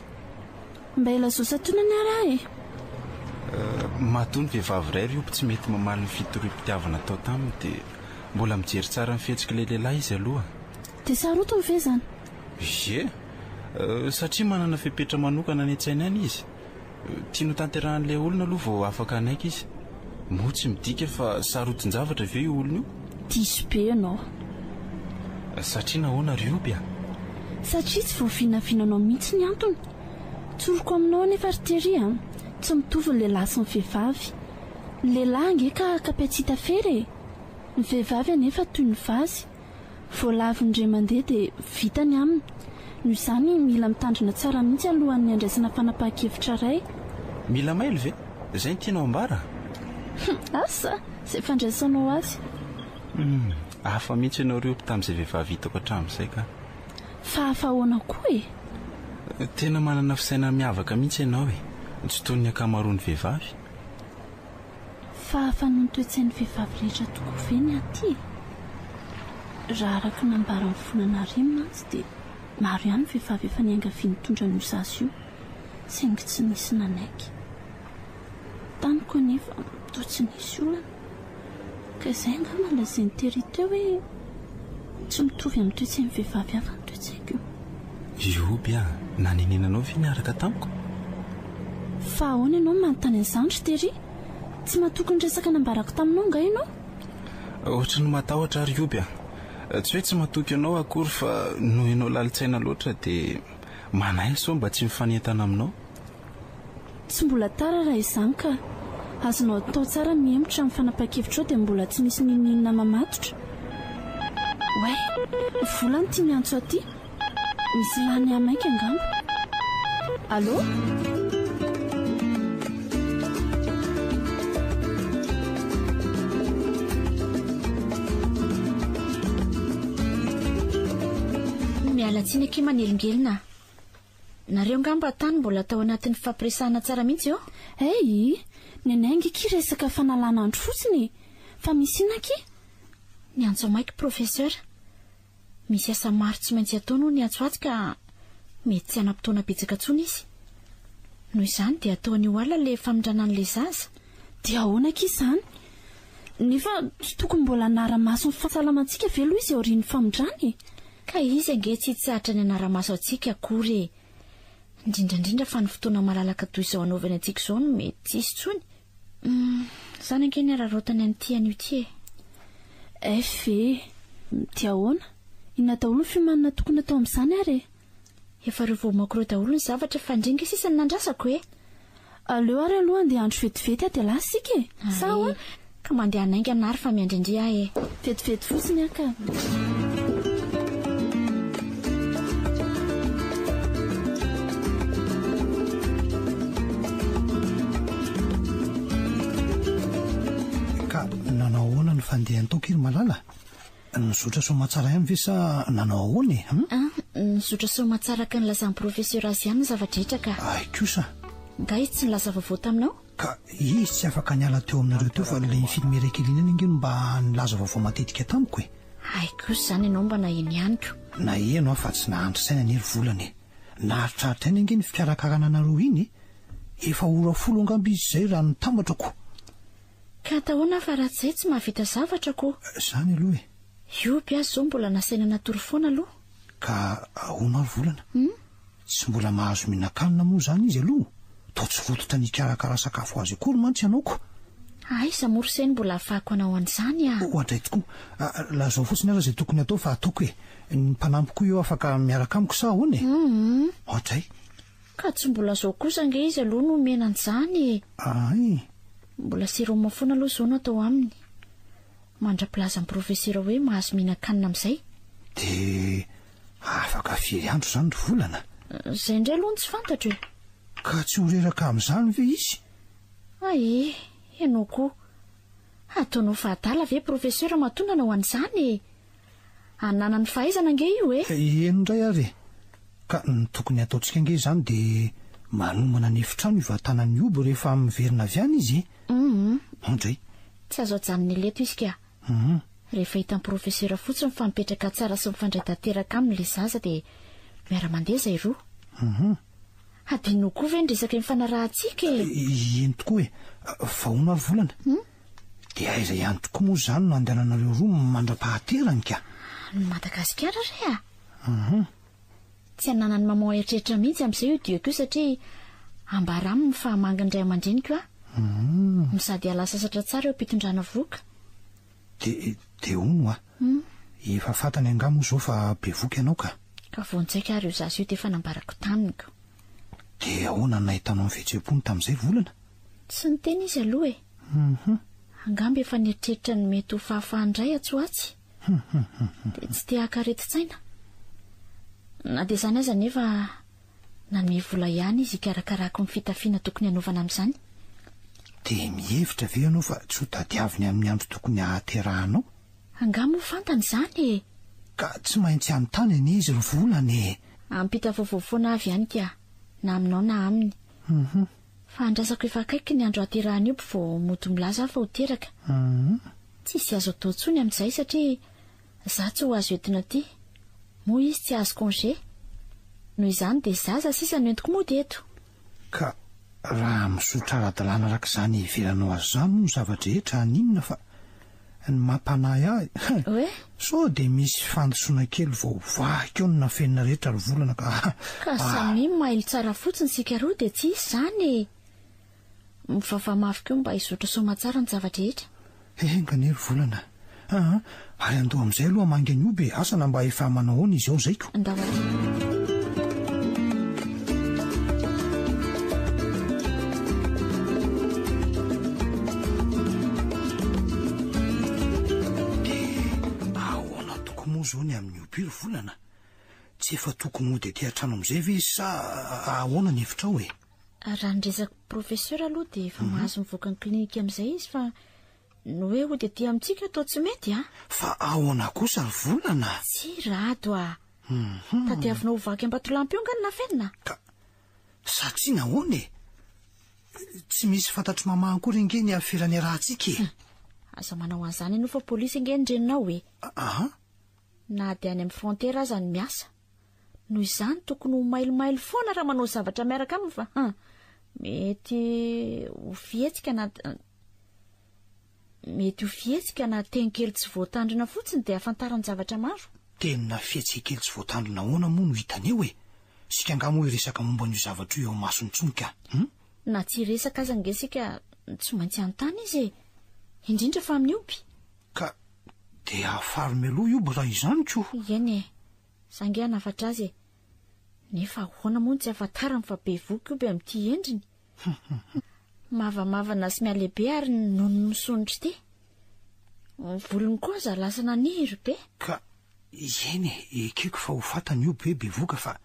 [SPEAKER 2] Mba ilazosatona ny ara e.
[SPEAKER 3] Matony vehivavy iray riopo tsy mety mamaly ny fitoroim-pitiavana atao taminy dia mbola mijery tsara ny fihetsika ilay lehilahy izy aloha.
[SPEAKER 2] Dia saroto ny vezana?
[SPEAKER 3] Ie, satria manana fepetra manokana ny an-tsainy any izy. Tiano tanterahan'ilay olona aloha vao afaka anaiky izy. Moa tsy midika fa sarotin-javatra ve io olona io?
[SPEAKER 2] Diso be ianao.
[SPEAKER 3] Satria nahoana rioby a?
[SPEAKER 2] Satria tsy voavinavinanao mihitsy ny antony. Tsoroko aminao nefa riteria tsy mitovy ny lehilahy sy ny vehivavy. Ny lehilahy ange ka kapiatsita fery. Ny vehivavy anefa toy ny vazy. Voalavy indray mandeha dia vita ny aminy. Noho izany mila mitandrina tsara mihitsy alohan'ny andraisana fanapahan-kevitra iray.
[SPEAKER 3] Mila maily ve? Izay ny tianao ambara?
[SPEAKER 2] Asa, izay fandraisanao azy.
[SPEAKER 3] Hafa mihitsy ianao riopo tamin'izay vehivavy hitako hatramin'izay ka.
[SPEAKER 2] Fa hafa ahoana koa e?
[SPEAKER 3] Tena manana fisaina miavaka mihitsy ianao e. Tsy toy ny ankamaroan'ny vehivavy.
[SPEAKER 2] Fa hafa noho ny toe-tsain'ny vehivavy rehetra tokoa ve ny aty? Raha araka nambaran'ny volana iray mantsy dia maro ihany vehivavy efa niangaviany tondra ny zazy io, saingy tsy nisy nanaiky. Tamiko anefa toa tsy nisy olana. Ka izay angamba lazainy tery teo hoe tsy mitovy amin'ny toe-tsain'ny vehivavy hafa ny toe-tsaiko io.
[SPEAKER 3] Ioby a, naninenanao ve niaraka tamiko?
[SPEAKER 2] Fa ahoana ianao manontany an'izandry tery? Tsy mahatoky ny resaka nambarako taminao nga ianao?
[SPEAKER 3] Ohatran'ny matahotra ary ioby a. Tsy hoe tsy mahatoky ianao akory fa noho ianao lalitsaina loatra dia manahy so mba tsy mifanentana aminao.
[SPEAKER 2] Tsy mbola tara raha izany ka azonao atao tsara mihemotra amin'ny fanapahan-kevitra dia mbola tsy misy ninina mamatotra. Way, volany tia miantso aty. Misy lany amaika angamba. Allô?
[SPEAKER 4] Mialatsiny aky manelingelina. Nareo ngamba tany mbola tao anatin'ny fampiresahana tsara mihitsy eo?
[SPEAKER 2] Hey, ny anangy aky resaka fanalana andro fotsiny. Fa misy ina aky?
[SPEAKER 4] Ny antso amaiky professeur. Misy asa maro tsy maintsy atao noho ny antso aty ka mety tsy anam-potoana betsaka tsony izy. Noho izany dia ataony oala le famindranan'ilay zaza.
[SPEAKER 2] Dia ahoana aky izany? Nefa tsy tokony mbola anara-maso ny fahasalamantsika ve aloha izy aorian'ny famindrany?
[SPEAKER 4] Ka izy ange tsy hitsahatra ny anara-maso antsika akory. Indrindrandrindra fa ny fotoana malalaka toy izao anaovana antsika izao no mety tsisy tsony. Izany ange ny ararotany an'ity an'io ty e.
[SPEAKER 2] Efe, dia ahoana? Inona daholo ny fiomanana tokony atao amin'izany ary?
[SPEAKER 4] Efa reo vao makoreo daholo ny zavatra fa indringa sisa ny nandrasako e.
[SPEAKER 2] Aleo ary aloha andeha andro vetivety dia lasa sika e. Sa ahoana?
[SPEAKER 4] Ka mandeha anainga anary fa miandrindry ahy e.
[SPEAKER 2] Vetivety fotsiny aka.
[SPEAKER 1] Ka nanao ahoana ny fandehany tao kiry malala? Nizotra somatsara ihany ve sa nanao ahoana e?
[SPEAKER 4] Nizotra somatsara ka nilazan'ny professeur azy ihany ny zavadrehetra ka.
[SPEAKER 1] Ay kosa.
[SPEAKER 4] Nga izy tsy nilaza vaovao taminao?
[SPEAKER 1] Ka izy tsy afaka niala teo aminareo teo fa ilay filmerekelinana ingeny mba nilaza vaovao matetika tamiko e.
[SPEAKER 4] Ay kosa izany ianao mba naheno ihanyko.
[SPEAKER 1] Na eno fa tsy nahandry saina ny hery volana e. Naharitraritra aina ingeny fikarakarana anareo iny. Efa ora folo angamba izy izay raha nitambatrako.
[SPEAKER 4] Ka atahoana fa raha tsy izay tsy mahavita zavatra ko.
[SPEAKER 1] Izany aloha e.
[SPEAKER 4] Ioby azy izao mbola nasaina natory foana aloha.
[SPEAKER 1] Ka ahoana ary volana? Tsy mbola mahazo mihinan-kanina moa izany izy aloha. Tao tsy vototra ny karakara sakafo azy akory mantsy ianaoko.
[SPEAKER 4] Aiza moriseny mbola ahafahako anao an'izany a.
[SPEAKER 1] Ohatra tokoa, lazao fotsiny ara izay tokony atao fa ataoko e. Ny mpanampy koa eo afaka miaraka amiko sa ahoana e? Ohatra.
[SPEAKER 4] Ka tsy mbola zao kosa nge izy aloha no omena an'izany e.
[SPEAKER 1] Ay.
[SPEAKER 4] Mbola siroma foana aloha izao no atao aminy. Mandra-pilazan'ny professeur hoe mahazo mihinan-kanina amin'izay.
[SPEAKER 1] Dia afaka firy andro izany ry volana?
[SPEAKER 4] Izay indray aloha tsy fantatra e.
[SPEAKER 1] Ka tsy horeraka amin'izany ve izy?
[SPEAKER 4] Ae, ianao koa. Ataonao fahadala ve professeur mahatonana ho an'izany e. Anana ny fahaizana nge io e.
[SPEAKER 1] Eno indray ary. Ka ny tokony ataontsika nge izany dia manomana ny efitrano ivatanan'ny obo rehefa miverina avy any izy. Ondray.
[SPEAKER 4] Tsy azo ajanony leto izy ka. rehefa hitan'ny profesera fotsiny fa mipetraka tsara sy mifandray tanteraka amin'ilay zaza dia miara-mandeha izay roa. Adino koa ve ny resaka mifanarahantsika
[SPEAKER 1] eny tokoa fa hoana ary volana dia aiza ihany tokoa moa izany no andehananareo roa mandra-pahaterany ka
[SPEAKER 4] ny Madagasikara re tsy hananany mamoa eritreritra mihitsy amin'izay io diako io satria ambara aminy fa mangandray aman-dreniko misady ala sasatra tsara eo ampitondrana voka.
[SPEAKER 1] dia ono efa fantany angamo izao fa be voky ianao ka
[SPEAKER 4] vonintsaika ary io zaza io dia efa nambarako taminiko.
[SPEAKER 1] dia ahoana nahitanao amin'ny fihetseham-pony tamin'izay volana?
[SPEAKER 4] Tsy niteny izy aloha angamba efa nieritreritra ny mety ho fahafahandray atsoatsy dia tsy tia akaretitsaina na dia izany aza nefa nanome vola ihany izy ikarakarako ny fitafiana tokony hanaovana amin'izany.
[SPEAKER 1] dia mihevitra ve ianao fa tsy ho tadiaviny amin'ny andro tokony hahaterahanao?
[SPEAKER 4] Angamba ho fantany izany
[SPEAKER 1] ka tsy maintsy anontany anie izy ry volana
[SPEAKER 4] ampita vaovaofoana avy ihany ka na aminao na aminy. Fa andrasako efa akaiky ny andro haterahany io vao mody milaza fa ho teraka. Tsisy azo atao ntsony amin'izay satria za tsy ho azo entina aty moa izy tsy azo congé noho izany dia zaza sisa no entiko mody eto.
[SPEAKER 1] Ka raha misotra ara-dalàna araka izany ivelanao azy izany no zavatra rehetra aninona fa ny mampanahy ahy sao dia misy fandosoana kely vao vaky eo no nafenina rehetra ry volana ka
[SPEAKER 4] samy mailo tsara fotsiny sika roa dia tsy isy izany mivavamafika eo mba hizotra somatsara ny zavatra rehetra.
[SPEAKER 1] Engany ry volana ary andoha amin'izay aloha mangany io be asana mba efa manao ahoana izy ao zaiko. Zao ny amin'ny obiry volana tsy efa tokony ho dia ty-atrano amin'izay ve sa ahoana ny hevitra ao
[SPEAKER 4] raha nyresaka profesera aloha dia efa mahazo mivoaka ny klinika amin'izay izy fa no hoe ho dia ty amintsika atao tsy mety
[SPEAKER 1] fa ahoana kosa ry volana?
[SPEAKER 4] Tsy rado tadiavinao hovaky ambatolampy io ngany nafenina
[SPEAKER 1] ka satria nahoana tsy misy fantatry mamahankory inge ny aferany rahantsika
[SPEAKER 4] aza manao an'izany ianao fa polisy inge nyreninao na dia any amin'ny frontera aza ny miasa noho izany tokony ho mailomailo foana raha manao zavatra miaraka aminy fa mety ho fihetsika na tenikely tsy voatandrina fotsiny dia afantarany zavatra maro.
[SPEAKER 1] Tenina fihetsika kely tsy voatandrina ahoana moa no hitany eo sika angamo hoe resaka momba n'io zavatra io eo masony tsony ka
[SPEAKER 4] na tsy resaka aza ngesika tsy maintsy anontany izy indrindra fa amin'ny oby
[SPEAKER 1] ka dia afary meloha io raha izany ko
[SPEAKER 4] eny sange nafatra azy nefa ahoana moa tsy afantarany fa be voky io be amin'ity endriny mavamavana sy mialehibe ary nono misonitry ty volony koa za lasa naniry be
[SPEAKER 1] ka eny ekeko fa ho fantany io be voka fa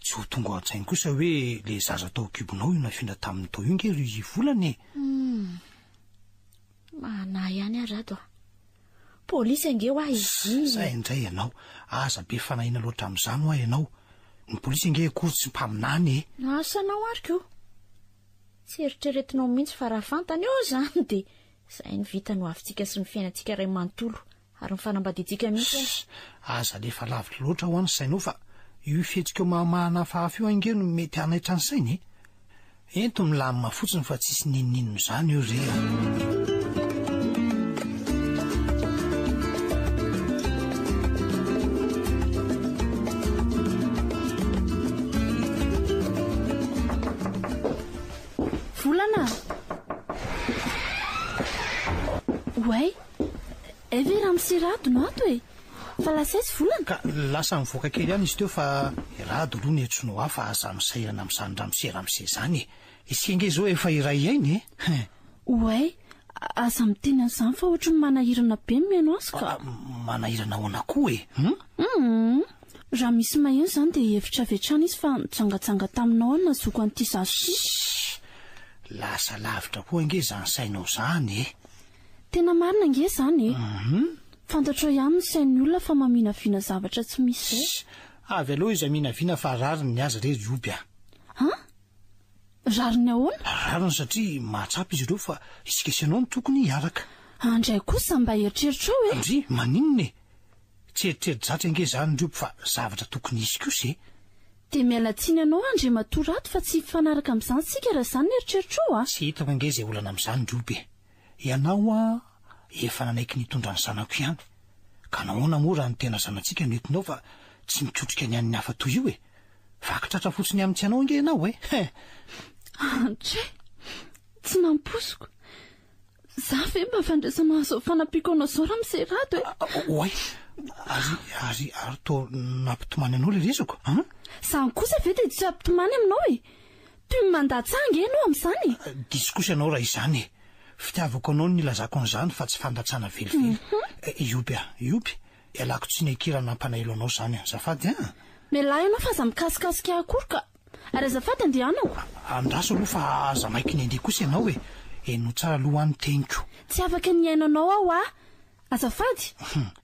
[SPEAKER 1] tsy ho tonga ao an-tsainy kosa hoe le zaza tao kibonao io nafindra tamin'ny tao io nge ry volany
[SPEAKER 4] mahanahy ihany ary ato polisy ange ho izy
[SPEAKER 1] zay indray ianao aza be fanahina loatra amin'izany ho ianao ny polisy ange akory tsy mpaminany
[SPEAKER 4] asanao ary ko tsy eritreretinao mihitsy fa raha fantany eo zany dia izay ny vita no avintsika sy ny fiainantsika ray manontolo ary mifanambaditsika mihitsy
[SPEAKER 1] aza lefa lavitra loatra ho any sainao fa io fihetsika eo mahana fahafy eo ange no mety hanaitra ny sainy ento milamina fotsiny fa tsisy nininino izany eo re
[SPEAKER 2] volana way eve raha misirado no ato fa lasesy volana
[SPEAKER 1] ka lasa mivoaka kely ihany izy teo fa rado aloha ny hetsono aho fa aza misairana amin'izany raha misera mise zany isika ezo efa iray ainy
[SPEAKER 2] way aza miteny an'izany fa ohatra ny manahirana be mihaino azy ka
[SPEAKER 1] manahirana ahoana koa
[SPEAKER 2] raha misy maheno izany dia hevitra avetrany izy fa mitsangatsanga taminao any nazoko an'ity zazo
[SPEAKER 1] lasa lavitra koa ange zany sainao zany
[SPEAKER 2] tena marina ange zany fantatra ihany ny sain'ny olona fa maminavina zavatra tsy misy
[SPEAKER 1] avy aloha izy aminaviana fa rariny ny azy rery oby
[SPEAKER 2] rariny ahoana
[SPEAKER 1] rariny satria mahatsapa izy ireo fa isika isanao no tokony hiaraka
[SPEAKER 2] andray kosa mba eritreritra ao
[SPEAKER 1] ndry maninona tsy eritreritra zatra ange zany ndriopo fa zavatra tokony isy kosa
[SPEAKER 2] dia mialatsiny anao andre matorato fa tsy fanaraka amin'izany sika raha izany ny eritreritra ao a
[SPEAKER 1] tsy hitako ange izay olana amin'izany ndriopo ianao a efa nanaiky nitondra ny zanako ihany ka nahoana moa raha ny tena zanantsika no entinao fa tsy mikotrika ny an'ny hafa toy io vakitratra fotsiny amintsy ianao ange ianao
[SPEAKER 2] andre tsy mamposiko za ve mba fandraisana azo fanampiko anao zao raha miserado
[SPEAKER 1] oay ary to nampitomany anao le resako
[SPEAKER 2] zany kosa ve dia tsy ampitomany aminao toy ny mandatsange ianao amin'izany
[SPEAKER 1] diso kosa ianao raha izany fitiavako anao ny lazako an'izany fa tsy fandatsana velively ioby ialako tsy nekirana nampanailo anao zany azafady
[SPEAKER 2] mialahy ianao fa aza mikasikasika akory ka ary azafady andehanako
[SPEAKER 1] andraso aloha fa aza maiky ny andeha kosa ianao eno tsara aloha any teniko
[SPEAKER 2] tsy afaka ny ainanao ao azafady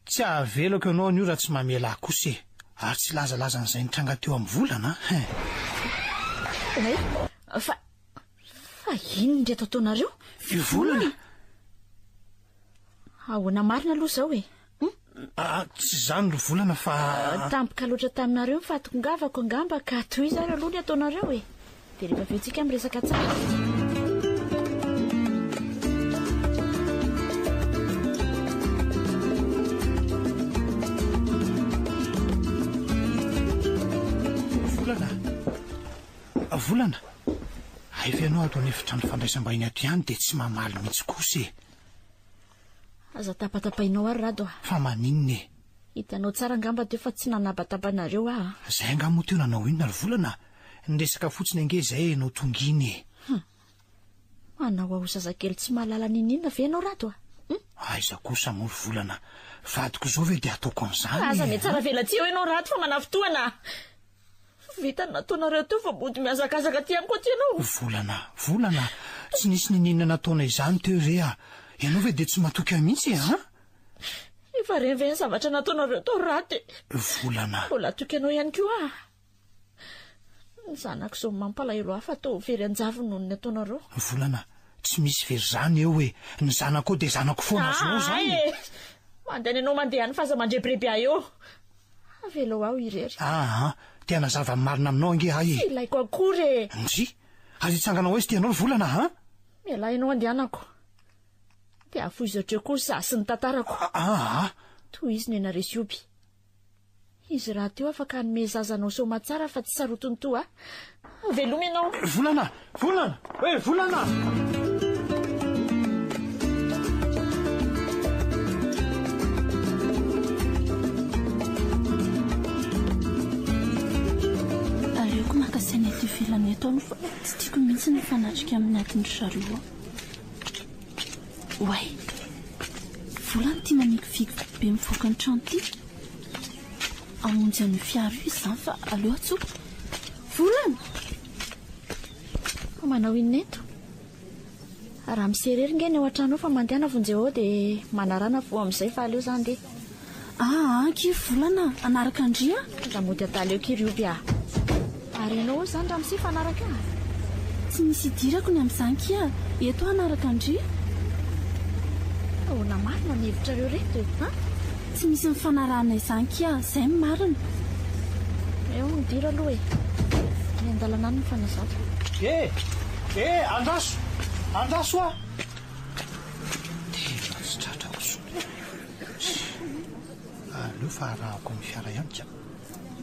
[SPEAKER 1] tsy avelako ianao an'io raha tsy mamela kosa ary tsy lazalaza n'izay nitranga teo amin'ny volana
[SPEAKER 4] fa ino ndry atao taonareo
[SPEAKER 1] volana
[SPEAKER 4] ahoana marina aloha zao
[SPEAKER 1] tsy zany ro volana fa
[SPEAKER 4] tampoka loatra taminareo mifatokongavako angamba ka toy izareo aloha ny ataonareo dia rehefa avetsika miresaka tsara
[SPEAKER 1] volana aefa ianao atao anefitra ny fandraisam-bahiny ato ihany dia tsy mamaly mihitsy kosa
[SPEAKER 4] aza tapatapainao ary rado
[SPEAKER 1] fa maninona
[SPEAKER 4] hitanao tsara angamba teo fa tsy nanabatapanareo
[SPEAKER 1] zay angamo teo nanao inona ry volana nyresaka fotsiny ange zay anao tonginy
[SPEAKER 4] manao aho zazakely tsy mahalala nininona ve ianao rado
[SPEAKER 1] aiza kosa mory volana vadiko zao ve dia ataoko an'izany
[SPEAKER 4] aza me tsara velatsy eo ianao rato fa manafotoana vitany nataonareo teo fa body miazakazaka ty amiko aty ianao
[SPEAKER 1] volana tsy nisy nininona nataona izany teo re ianao ve dia tsy matoky mihitsy
[SPEAKER 4] efa renve ny zavatra nataonareo tao raty
[SPEAKER 1] volana
[SPEAKER 4] mbola toky anao ihany koa ny zanako zao mampalahelo hafa atao very anjavo noho ny ataonareo
[SPEAKER 1] volana tsy misy very zany eo ny zanako dia zanako foana azonao zany
[SPEAKER 4] mandeha ny anao mandeha any faza mandrebireby eo avelo aho irery
[SPEAKER 1] tiana zava marina aminao ange
[SPEAKER 4] ilaiko akory
[SPEAKER 1] ndry azy hitsanganao izy tianao ry volana
[SPEAKER 4] mialahy ianao andehanako dia afoizatreo koa za sy ny tantarako toy izy ny enaresy oby izy raha teo afaka hanome zazanao soma tsara fa tsy sarotony to veloma ianao
[SPEAKER 1] volana
[SPEAKER 2] aleoko makasaina ty filana eto aloha fa tsy tiako mihitsy ny fanatrika amin'ny atiny zareo way volana tia manikifiky be mivoaka ny trano ty amonjy an'ny fiaro izy zany fa aleo atsoko volana
[SPEAKER 4] manao inneto raha miserery nge ny ao an-trano ao fa mandehana vonjeo ao dia manarana vo amin'izay fa aleo zany de
[SPEAKER 2] kiry volana anaraka andria
[SPEAKER 4] raha mody ataleo kiry oby ary ianao zany raha misy fanaraka
[SPEAKER 2] tsy misy idirako ny amin'izany kia eto anaraka andria
[SPEAKER 4] ahoana marina ny hevitrareo reto
[SPEAKER 2] tsy misy mifanarahana izany kia zay marina
[SPEAKER 4] eo midira aloha ny andalana any ny fanazava
[SPEAKER 1] andraso tena tsy tratra oso aleo fa arahako amin'ny fiara ihany ka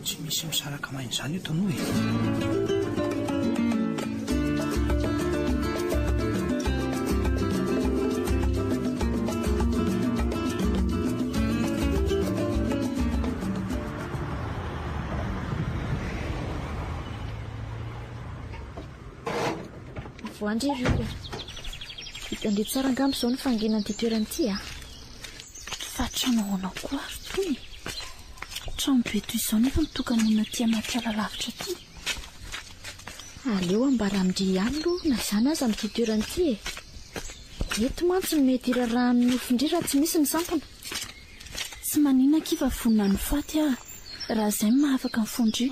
[SPEAKER 1] tsy misy misaraka mainy izany eto anao
[SPEAKER 4] voandry ry hitandre tsara angambo izao ny fanginany ty toeran'ity
[SPEAKER 2] fa trano ahoanao koa ary toy trano be toy izao nefa mitokanona ty anaty ala lavitra ty
[SPEAKER 4] aleo ambara amindry ihany aloha na izany aza amin'ity toeran'ity eto mantsy ny mety irarahany nofindry raha tsy misy ny sampona
[SPEAKER 2] tsy manina kiva vonina ny faty raha izay mahafaka ny fondry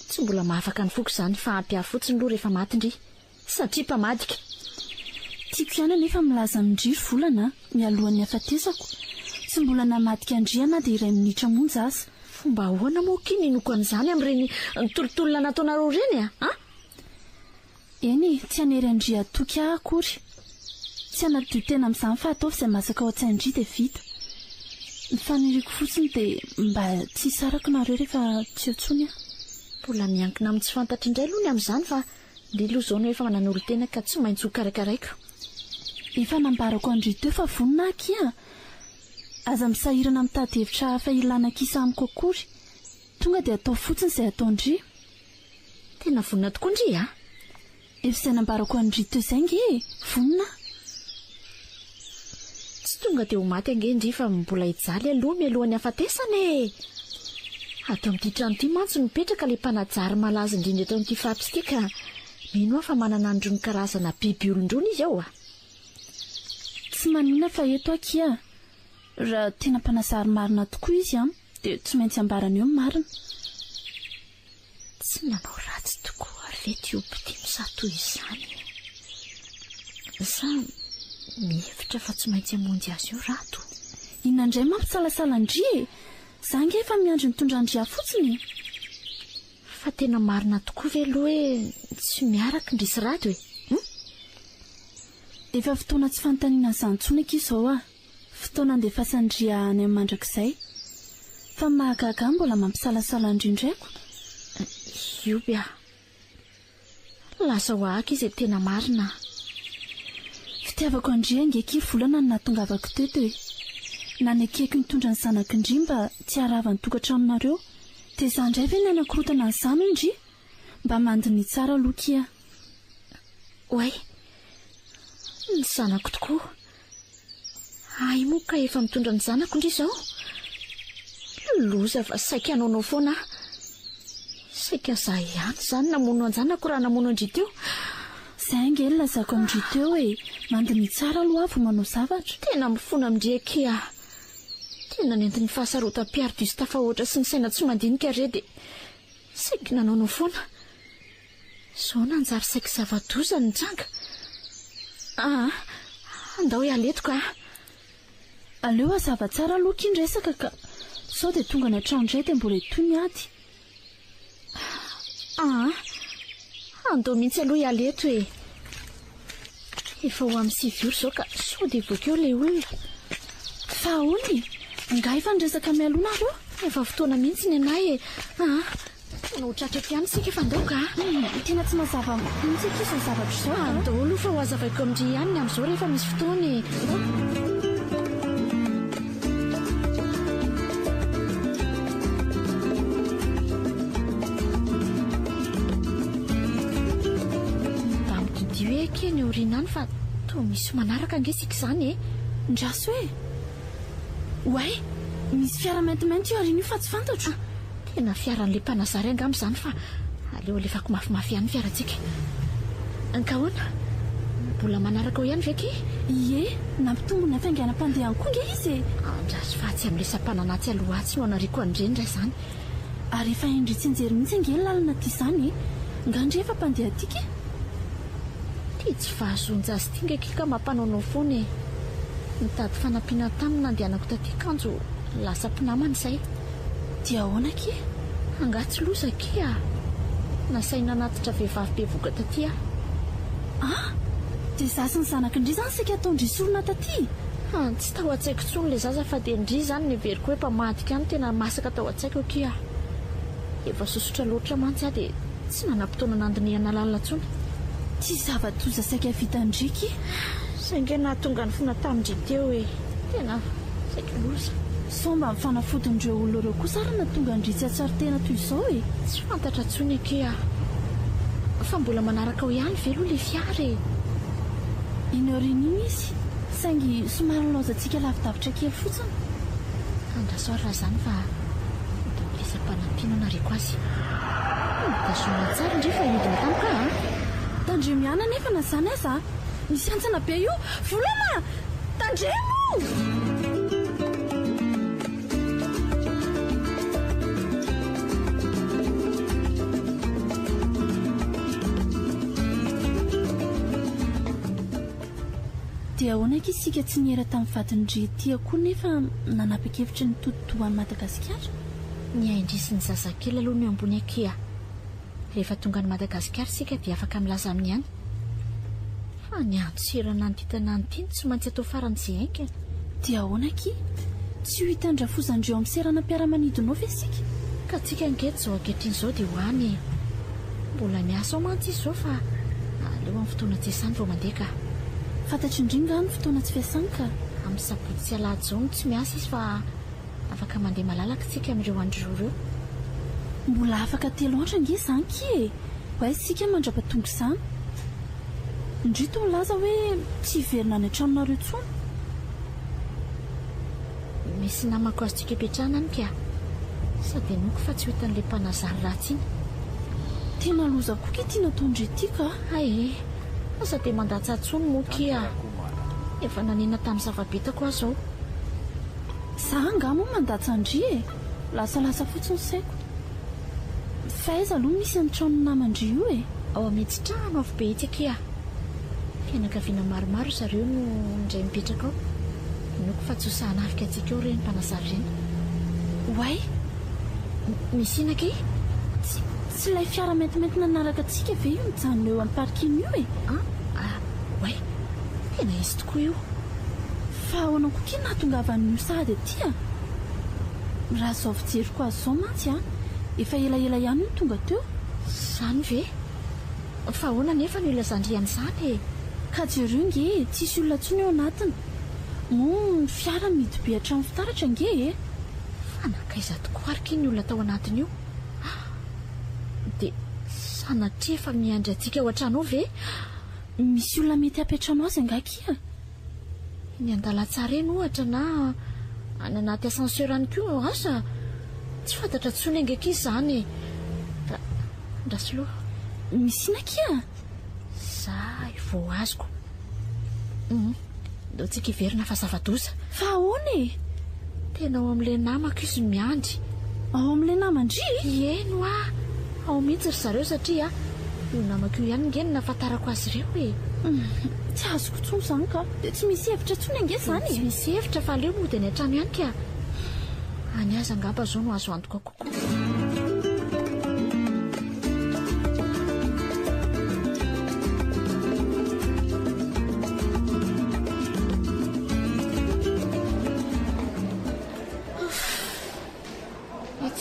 [SPEAKER 4] tsy mbola mahafaka ny foko izany fa ampiafotsiny loha rehefa matindry satria mpamadika
[SPEAKER 2] tiako ihany nefa milaza mindriry volana mialohan'ny hafatesako tsy mbola namadika andriana dia iray minitra monja aza.
[SPEAKER 4] Fomba ahoana moa kiny inoko an'izany amin'ireny nytolotolona nataonareo ireny a?
[SPEAKER 2] Eny tsy hanery andria toky akory, tsy hanadio tena amin'izany fa ataovy izay masaka ao an-tsaindria dia vita. Ny faniriako fotsiny dia mba tsy sarako nareo rehefa tsy otsony a.
[SPEAKER 4] Mbola miankina amin'ny tsy fantatra indray aloha ny amin'izany fa ny loha izao no efa manana olo-tena ka tsy maintsy ho karakaraiko.
[SPEAKER 2] Efa nambarako andry teo fa vonina aky a. Aza misahirana mitady hevitra hafa ilana kisa amiko akory. Tonga dia atao fotsiny izay atao ndry.
[SPEAKER 4] Tena vonina tokoa ndry a?
[SPEAKER 2] Efa izay nambarako andry teo izay nge vonina.
[SPEAKER 4] Tsy tonga dia ho maty ange ndry fa mbola hijaly aloha mialohan'ny hafatesana e. Ato amin'ity trano ity mantsy mipetraka ilay mpanajary malaza indrindra eto amin'ity fapisika ka mino aho fa manana androny karazana biby olondrona izy ao a.
[SPEAKER 2] Tsy manina fa eto aky a. Raha tena mpanazary marina tokoa izy a dia tsy maintsy ambarana eo marina.
[SPEAKER 4] Tsy nanao ratsy tokoa ary ve ty ompity misato izany. Sa mihevitra fa tsy maintsy hamonjy azy io rato.
[SPEAKER 2] Inona indray mampisalasala andry e. Za nge efa miandry mitondra andria fotsiny.
[SPEAKER 4] Fa tena marina tokoa ve aloha hoe tsy miaraka ndrisy rato e?
[SPEAKER 2] Efa fotoana tsy fanontaniana izany intsony aky izao a. Fotoana andefasa andria any amin'ny mandrakizay. Fa mahagaga mbola mampisalasala andrindraiko.
[SPEAKER 4] Io bia. Lasa ho ahaka izay tena marina.
[SPEAKER 2] Fitiavako andria ngeky volana no nahatongavako teto e. Nanekeko nitondra ny zanako indry mba tsy harava ny tokantranonareo. Dia za indray ve ny anakorotana n'izany indry? Mba mandiny tsara alokia.
[SPEAKER 4] Oay, ny zanako tokoa. Ay moa ka efa mitondra ny zanako indry izao. Loza fa saika anaonao foana. Saika za ihany izany namono an-janako raha namono andry teo.
[SPEAKER 2] Izay nge lazako andry teo e. Mandiny tsara aloha avo manao zavatra.
[SPEAKER 4] Tena mifona amindrieky a. Tena nentin'ny fahasarotam-piaro diso tafahoatra sy ny saina tsy mandinika re dia saika nanaonao foana. Izao nanjary saika zava-doza ny tranga. Andao ialeto ka.
[SPEAKER 2] Aleo azava tsara aloha ky ny resaka ka sao dia tonga ny an-trano indray dia mbola etoy miady.
[SPEAKER 4] Andao mihitsy aloha ialeto e. Efa ho amin'ny 7 ora izao ka sao dia voakeo ilay olona.
[SPEAKER 2] Fa ahoany? Nga efa niresaka mialoha nareo?
[SPEAKER 4] Efa fotoana mihitsy ny anay e. Manao tratra piano sika efa andao ka.
[SPEAKER 2] Tena tsy mazava mihitsy aky izao zavatra izao.
[SPEAKER 4] Andao aloha fa ho azavaiko amin'dry ihany ny amin'izao rehefa misy fotoana e. Ny orinany fa toa misy manaraka angesika izany e.
[SPEAKER 2] Ndraso e. Oay, misy fiara maintimainty io arina io fa tsy fantatro.
[SPEAKER 4] Tena fiaran'ilay mpanazary angamba izany fa aleo alefako mafimafy ihany fiarantsika. Ankahoana? Mbola manaraka ao ihany ve ky?
[SPEAKER 2] Ie, nampitombona fainganam-pandehany koa nge izy e.
[SPEAKER 4] Andraso fatsy amin'ilay sampananatsy alohatsy no anariko andreny indray izany.
[SPEAKER 2] Ary efa indry tsy injery mihitsy nge lalana ty izany e. Ngandry efa mpandeha tiky.
[SPEAKER 4] Tsy fahazonja azy ity ngeky ka mampanaonao foana e. Mitady fanampiana taminy nandehanako taty kanjo lasa mpinamana izay.
[SPEAKER 2] Dia ahoana ky?
[SPEAKER 4] Angatsy loza ky a. Nasaina natitra vehivavy be voka taty a.
[SPEAKER 2] Dia zaza ny zanako indry izany sika atao ndry sorona taty.
[SPEAKER 4] Tsy tao an-tsaiko tsony ilay zaza fa dia indry izany ny veriko hoe mpamadika any tena masaka tao an-tsaiko ky a. Efa sosotra loatra mantsy a dia tsy nanam-potoana nandinihana lalina tsony.
[SPEAKER 2] Tsy zava-doza saika vita ndriky.
[SPEAKER 4] Sainge nahatonga ny fona tamindry teo e. Tena saika loza.
[SPEAKER 2] Sao mba mifanafodindreo olona ireo kosa ary nahatonga ndry tsy atsary tena toy izao e.
[SPEAKER 4] Tsy fantatra tsony ake a. Fa mbola manaraka ao ihany velo ilay fiara e.
[SPEAKER 2] Iny orininy izy. Saingy somary laozantsika lavidavitra kely fotsiny.
[SPEAKER 4] Andraso raha izany fa atao lesam-panampiana nareko azy. Tazomina tsara indray fa hidina tamika
[SPEAKER 2] Tandremiana nefa na zany aza. Misy antsana be io. Volana! Tandremo! dia ahoana isika tsy nihera tamin'ny vadindry tia koa nefa nanapa-kevitra ny tototoan'ny Madagasikara.
[SPEAKER 4] Ny aindrisy ny zazakely aloha ny ambony akea. Rehefa tonga ny Madagasikara sika dia afaka milaza amin'ny any. Fa ny antserana ny titana ny tiny tsy maintsy atao faran'izay aingana.
[SPEAKER 2] Dia ahoana tsy ho hitandrafozandreo amin'ny serana mpiara-manidinao ve sika?
[SPEAKER 4] Ka tsika angeto zao ankehitriny izao dia hoany. Mbola miasa ao mantsy izy zao fa aleo amin'ny fotoana tsy esany vao mandeha ka.
[SPEAKER 2] Fantatry indrindra ny fotoana tsy fiasany ka.
[SPEAKER 4] Amin'ny sabotsy sy alahady izao no tsy miasa izy fa afaka mandeha malalaka tsika amin'ireo andro ireo.
[SPEAKER 2] Mbola afaka 3 andro ange izany ki ho aiza isika mandrapatonga izany. Indrito milaza hoe tsy hiverina any an-tranonareo intsony.
[SPEAKER 4] Misy namako azo tsika hipetrahana any ka. Sady noko fa tsy hoitan'ilay mpanazary ratsy iny.
[SPEAKER 2] Tena loza koa tia nataondry ity ka.
[SPEAKER 4] Ae, asa dia mandatsa ntsony moa kia. Efa nanena tamin'ny zava-betako aho zao.
[SPEAKER 2] Za angamo mandatsa andry lasalasa fotsiny saiko. Fa aiza aloha misy amin'ny tranony namandry io
[SPEAKER 4] ao amidy trano avy be itsy kia. Fianakaviana maromaro zareo no indray mipetraka ao. Noko fa tsy ho sahanafika antsika ao reny mpanazary reny.
[SPEAKER 2] Way
[SPEAKER 4] misy ina ke?
[SPEAKER 2] Tsy ilay fiara maintimainty nanaraka antsika ve io mijanona eo amin'ny parking io
[SPEAKER 4] way tena izy tokoa io.
[SPEAKER 2] Fa ahoana koa nahatongavan'io sahady aty raha zao fijeriko azy zao mantsy efa elaela ihany no tonga teo.
[SPEAKER 4] Zany ve? Fa ahoana nefa no ilazandriany izany
[SPEAKER 2] ka jereo nge tsisy olona ntsony eo anatiny. Mo fiara midy be hatramin'ny fitaratra nge
[SPEAKER 4] fa nakaiza tokoa arika ny olona tao anatiny io. Dia sanatria efa miandry antsika ao an-trano ao ve?
[SPEAKER 2] Misy olona mety hapetrano azy angakia.
[SPEAKER 4] Ny andala-tsara eny ohatra na any anaty ascenseur any koa asa tsy fantatra tsony angaki izany. Ndrasoloha
[SPEAKER 2] misy nakia
[SPEAKER 4] za vao azoko. Ndao tsika hiverina fa zava-doza.
[SPEAKER 2] Fa ahoana
[SPEAKER 4] tena ao amin'ilay namako izy miandry.
[SPEAKER 2] Ao amin'ilay namandry?
[SPEAKER 4] Eno ao mihitsy ry zareo satria io namako io ihany nge ny nahafantarako azy ireo
[SPEAKER 2] tsy azoko tsony izany ka. Dia tsy misy hevitra tsony ange izany.
[SPEAKER 4] Tsy misy hevitra fa aleo mody any an-trano ihany ka. Any aza angamba zao no azo antoka kokoa.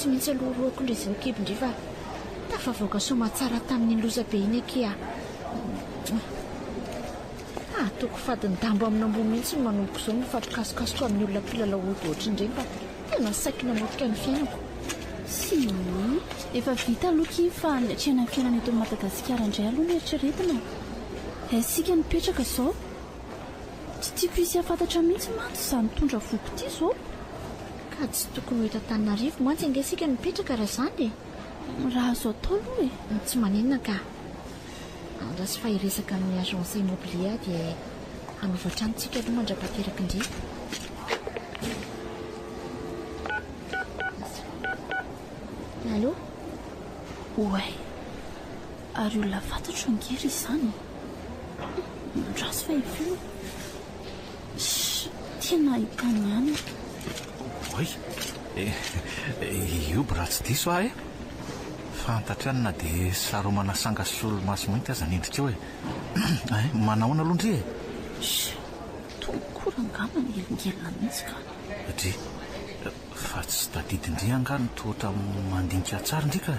[SPEAKER 4] Tsy maintsy alohoroako ilay zinokibindry fa tafavoaka soma tsara tamin'ny loza be iny akia. Toko fadiny dambo amin'ny ambony mihitsy no manomboka izao mifampikasokasoka amin'ny olona mpilalao ody ohatrin'ireny fa tena saika namotika ny fiainako.
[SPEAKER 2] Sy efa vita aloha fa ny atrehana ny fiainana eto Madagasikara indray aloha ny eritreretina. Isika nipetraka izao tsy tiako hisy hafantatra mihitsy mantsy izany mitondra voko ity izao.
[SPEAKER 4] Ka tsy tokony ho eto Antananarivo mantsy ange sika nipetraka raha izany
[SPEAKER 2] raha azo atao aloha
[SPEAKER 4] tsy manenina ka. Raha sy fahiresaka amin'ny agence immobilier dia hanova trano tsika aloha mandra-pateraka indray. Allo?
[SPEAKER 2] Way ary olona fantatro angery izany. Ndraso fa ifio tena hitany ihany.
[SPEAKER 1] Oy io bra tsy diso fantatra any na dia saromana sanga solomaso mainty aza nendrika eo manahoana aloha ndry
[SPEAKER 2] tonkora angamba ny elingelina mihitsy ka.
[SPEAKER 1] Dry fa tsy tadidindry angano tohatra mandinika tsara ndrika.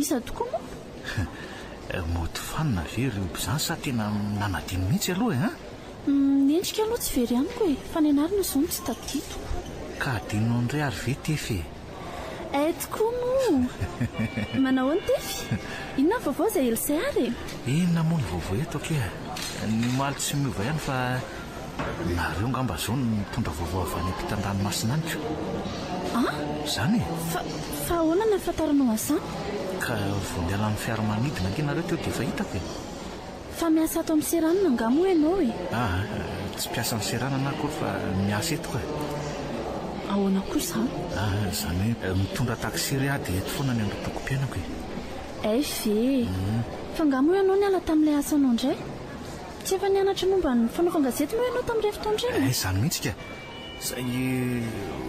[SPEAKER 2] Iza tokoa moa
[SPEAKER 1] mody fanina ve reo izany sa tena nanadiny mihitsy aloha
[SPEAKER 2] nendrika aloha tsy very ihany koa fa ny anarina izao no tsy tadito.
[SPEAKER 1] Ka adino ndray ary ve tefy
[SPEAKER 2] tokoa moa manao ny tefy. Inona vaovao izay elisay ary
[SPEAKER 1] inona moa ny vaovao eto ke ny maly tsy miova ihany fa nareo ngamba zao ny mitondra vaovao avy any ampitan-dranomasina anyko zany
[SPEAKER 2] fa ahoana ny ahafantaranao an'izany?
[SPEAKER 1] Ka vao mialan'ny fiaramanidina ange nareo teo dia efa hitako
[SPEAKER 2] fa miasa ato amin'ny seranana angamo ianao
[SPEAKER 1] tsy piasa ny seranana akory fa miasa etoko
[SPEAKER 2] ahoana koa izany?
[SPEAKER 1] Izany hoe mitondra taxi dia eto foana ny androtoko mpiainako
[SPEAKER 2] ve fa angamo ianao ny ala tamin'ilay asanao indray? tsy efa nianatra momba ny fanaovan-gazety moa ianao tamin'ireo fotoandreny?
[SPEAKER 1] Izany mihitsy ka zay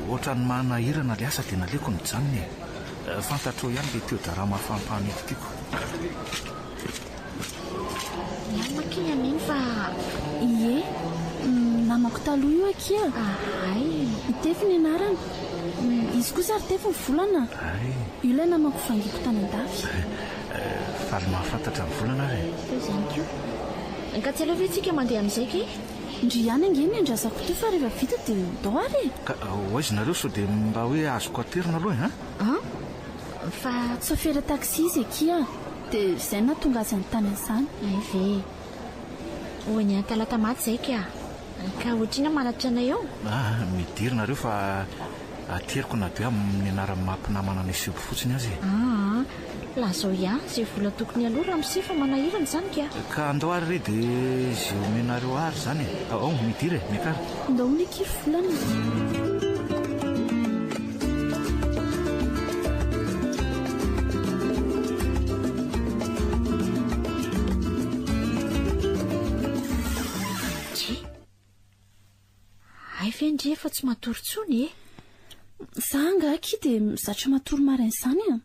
[SPEAKER 1] ohatrany manahirana le asa dia naleoko nijanony fantatro ihany le teo-dara mafampahany eto tiako.
[SPEAKER 4] Makiny aminy fa
[SPEAKER 2] ie namako taloha io akia.
[SPEAKER 4] ay
[SPEAKER 2] itefy ny anarana izy koa sary tefy ny volana. Io ilay namako fangiko tany an-dafy.
[SPEAKER 1] Faly mahafantatra ny volana ary
[SPEAKER 4] izany koa ka tsy aleo ve tsika mandeha amin'izay ke
[SPEAKER 2] ndry ihany angeny andrasako to fa rehefa vita dia midao ary.
[SPEAKER 1] ka hoaizy nareo so dia mba hoe azoko aterina aloha
[SPEAKER 4] fa
[SPEAKER 2] sofera taxi izy akia dia izay na tonga azy ny tany an'izany.
[SPEAKER 4] ay ve hoy ny talata maty izay ka ohatrina manatra anay eo.
[SPEAKER 1] midiry nareo fa ateriko na dia amin'ny anarany mampinamana ny sepo fotsiny azy.
[SPEAKER 4] lazao ihany izay vola tokony aloha raha misefa manahirana izany
[SPEAKER 1] ka andao ary re dia izay omenareo ary izany ao midiry miakara
[SPEAKER 2] ndao ny kiry volana.
[SPEAKER 4] Fendry efa tsy matory tsony
[SPEAKER 2] za ngaky dia mizatra matory maraina izany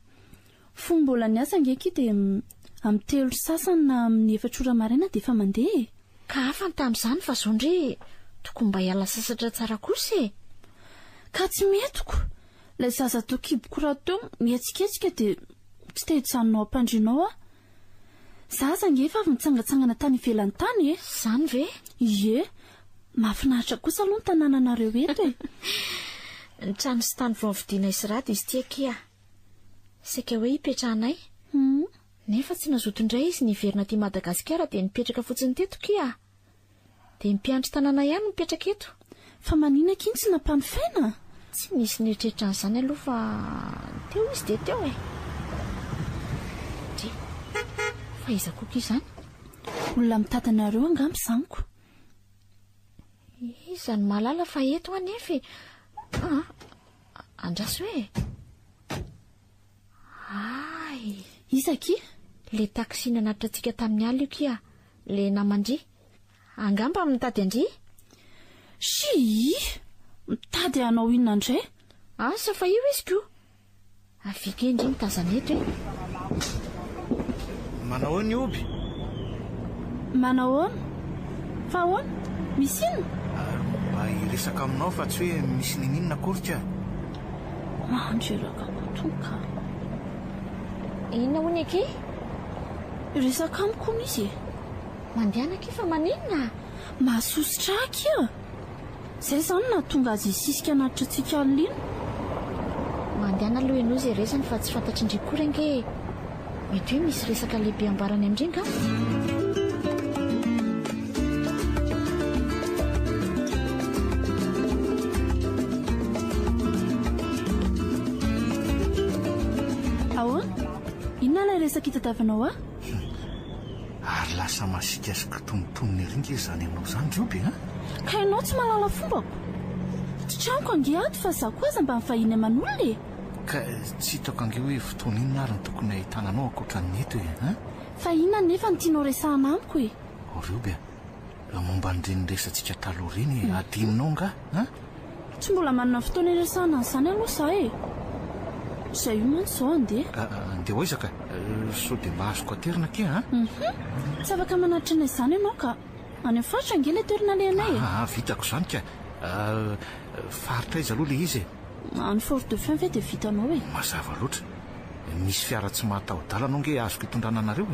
[SPEAKER 2] fombola ny asa ngeky dia amin'ny 3 sasany na amin'ny 4 ora maraina dia efa mandeha.
[SPEAKER 4] ka afany tamin'izany fa zao ndre tokony mba hiala sasatra tsara kosa
[SPEAKER 2] ka tsy metoko ilay zaza tokiboko raha teo mihetsiketsika dia tsy tehijanonao ampandrinao zaza ngefa avy mitsangatsangana tany ivelany tany
[SPEAKER 4] zany ve?
[SPEAKER 2] ie mahafinaritra kosa aloha ny tanànanareo eto
[SPEAKER 4] ny trano sy tany vao vidiana Isrady izy tia kia saika hoe hipetrahanay nefa tsy nazotondray izy niverina ty Madagasikara dia nipetraka fotsiny teto kia dia mpiandry tanàna ihany mipetraka eto
[SPEAKER 2] fa manina kiny tsy nampanofaina
[SPEAKER 4] tsy nisy nieritreritra n'izany aloha fa teo izy dia teo fa iza koka izany
[SPEAKER 2] olona mitadanareo angamba izanyko
[SPEAKER 4] izany malala fa eto anefa andraso hoe ay
[SPEAKER 2] izaki
[SPEAKER 4] le taksi nanatra antsika tamin'ny alina io kia le namandry angamba mitady andry
[SPEAKER 2] mitady anao inona indray
[SPEAKER 4] asa fa io izy koa avika indry mitazana eto
[SPEAKER 1] manao ny oby
[SPEAKER 2] manao fa ahoana misy inona
[SPEAKER 1] iresaka aminao fa tsy hoe misy ninina korika
[SPEAKER 2] mandreraka kotonka
[SPEAKER 4] inona hony ake
[SPEAKER 2] resaka amiko misy
[SPEAKER 4] mandehana ake fa maninona
[SPEAKER 2] mahasositra akia izay izany na tonga azy isisika anatitra antsika alina
[SPEAKER 4] mandehana aloha ianao izay resany fa tsy fantatry indrikory ange mety hoe misy resaka lehibe ambarany amindringa
[SPEAKER 2] inona ilay resaka hitadavanao
[SPEAKER 1] ary lasa masikasika tonotonony ringa izany aminao izany joby
[SPEAKER 2] ka ianao tsy mahalala fombako tsy tranoko ange ato fa za koa aza mba mivahiny aman'olona
[SPEAKER 1] ka tsy hitako ange hoe fotoana inona ary ny tokony ahitananao ankoatran'ny eto
[SPEAKER 2] fa inona nefa ny tianao resahana amiko
[SPEAKER 1] rioby momba nireny resantsika taloha reny adininao nga
[SPEAKER 2] tsy mbola manana fotoana iresahana n'izany aloha za izay io mantsy izao andeha
[SPEAKER 1] hoaizaka so dia mba azoko aterina ke
[SPEAKER 2] tsy afaka manatitra anay izany ianao ka any amin'ny faritra ange ilay toerana lehanay
[SPEAKER 1] vitako izany ka faritra izy aloha le izy
[SPEAKER 2] any Fort Dauphin ve dia vitanao
[SPEAKER 1] mazava loatra misy fiara tsy mahataho-dala anao nge azoko hitondrana anareo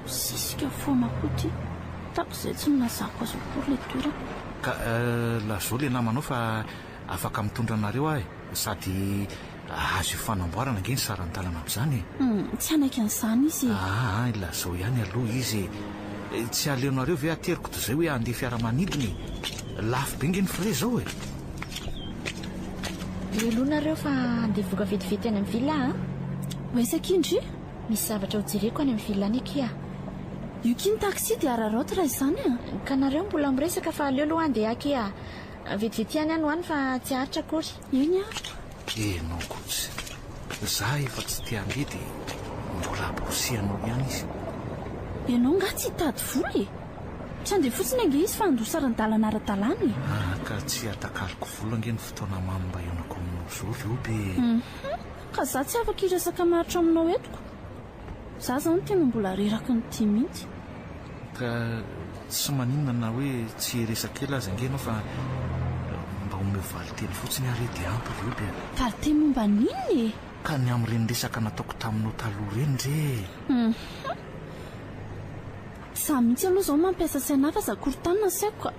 [SPEAKER 2] sisika foana koa ty tako izay tsy minazako azo kory le toerana
[SPEAKER 1] ka lazao le namanao fa afaka mitondra anareo sady azo fanamboarana nge ny sarany-dalana amin'izany
[SPEAKER 2] tsy anaiky an'izany izy
[SPEAKER 1] lazao ihany aloha izy tsy aleonareo ve ateriko to izay hoe andeha fiaramanidiny lafo be nge ny frais zao
[SPEAKER 4] leloanareo fa andeha voka vetivety any amin'ny villa
[SPEAKER 2] oesakindry
[SPEAKER 4] misy zavatra ho jereko any amin'ny villa any akia
[SPEAKER 2] io kiny taxi dia araroty raha izany
[SPEAKER 4] ka nareo mbola miresaka fa aleo aloha andeha akia vetivety any any hoany fa tsy aritra akory
[SPEAKER 2] iny
[SPEAKER 1] enao kotsy za efa tsy tia ange dia mbola abrosianao ihany izy
[SPEAKER 2] ianao nga tsy hitady voly tsy andeha fotsiny ange izy fa andosarandalana ara-dalàna
[SPEAKER 1] ka tsy atakaloko vola ange ny fotoana mamomba ionako aminao zao rioby
[SPEAKER 2] ka za tsy afaka iresaka maritra aminao etiko za zany tena mbola reraky ny tia mihitsy
[SPEAKER 1] ka tsy maninona na hoe tsy resakely azy ange anao fa mba omeo valiteny fotsiny ary dia ampy rioby
[SPEAKER 2] valite momba ninny
[SPEAKER 1] ka ny amin'ireny resaka nataoko taminao taloha reny re
[SPEAKER 2] za mihitsy aloha zao mampiasa sainafa za korotanina saiko ka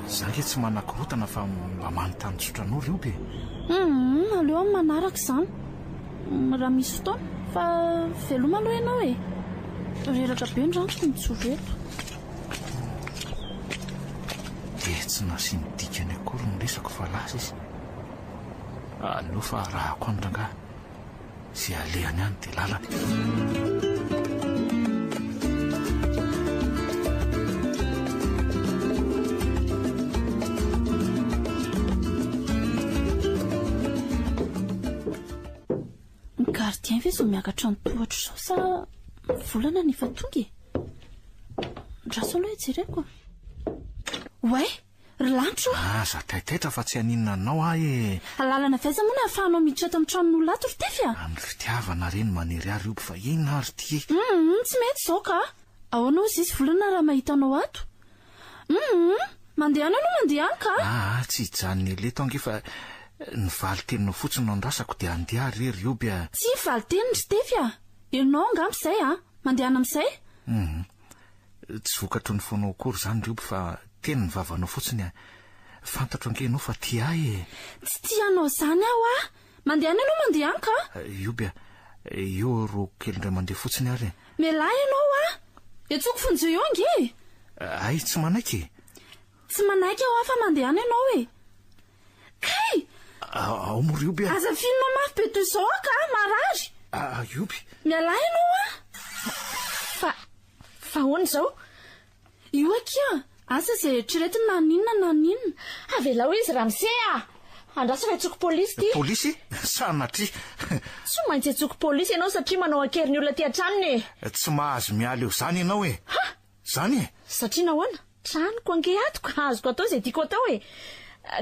[SPEAKER 1] za nge tsy manakorotana fa mba manontany tsotranao rioby
[SPEAKER 2] aleo amin'ny manaraka izany raha misy fotoana fa veloma aloha ianao e reraka be ndrantoko mitsoro eto
[SPEAKER 1] dia tsy nasinydikany akory ny resako fa lasa izy aleo fa rahako andrangah zay alehany any dia lalany
[SPEAKER 2] gardien ve zao miakatra ny tohatro zao sa volana ny efa tonga e ndraso aloha ejereko way ry lanitro
[SPEAKER 1] za taitaitra fa tsy haninona anao e
[SPEAKER 2] alalana vaiza moa na ahafahanao miditra ato amin'ny tranon'olona ato ry tefy
[SPEAKER 1] amin'ny fitiavana reny manery ary ioby fa inona ary ty
[SPEAKER 2] tsy mety zao ka ao anao izy izy volana raha mahitanao ato mandehana aloha mandehany ka
[SPEAKER 1] tsy hijanony eleto ange fa ny valiteninao fotsiny no andrasako dia andeha rery ioby
[SPEAKER 2] tsy valiteniny ry tefy ianao angamba izay mandehana amin'izay
[SPEAKER 1] tsy vokatro ny fonao akory zany rioby fa teny ny vavanao fotsiny fantatro ange ianao fa tia e
[SPEAKER 2] tsy tianao zany aho mandehana ianao mandehany ka
[SPEAKER 1] ioby eo ro kely indray mandeha fotsiny ary
[SPEAKER 2] mialahy ianao etsoko fonjeo eo ange
[SPEAKER 1] ay tsy manaiky
[SPEAKER 2] tsy manaiky aho fa mandehana ianao e kay
[SPEAKER 1] ao mo rioby
[SPEAKER 2] aza fininao mafy be toy izao ka marary
[SPEAKER 1] ioby
[SPEAKER 2] mialahy ianao
[SPEAKER 4] fa hoana izao
[SPEAKER 2] io akia asa zay eritreretiny na ninona
[SPEAKER 4] avela ho izy ramse andrasa fa itsoko polisy ty
[SPEAKER 1] polisy sanatry
[SPEAKER 4] tsy maintsy itsoko polisy ianao satria manao akery ny olona ty an-tranony
[SPEAKER 1] tsy mahazo miala eo zany ianao e zany e
[SPEAKER 4] satria nahoana tranoko ange atoko azoko atao zay tiako atao e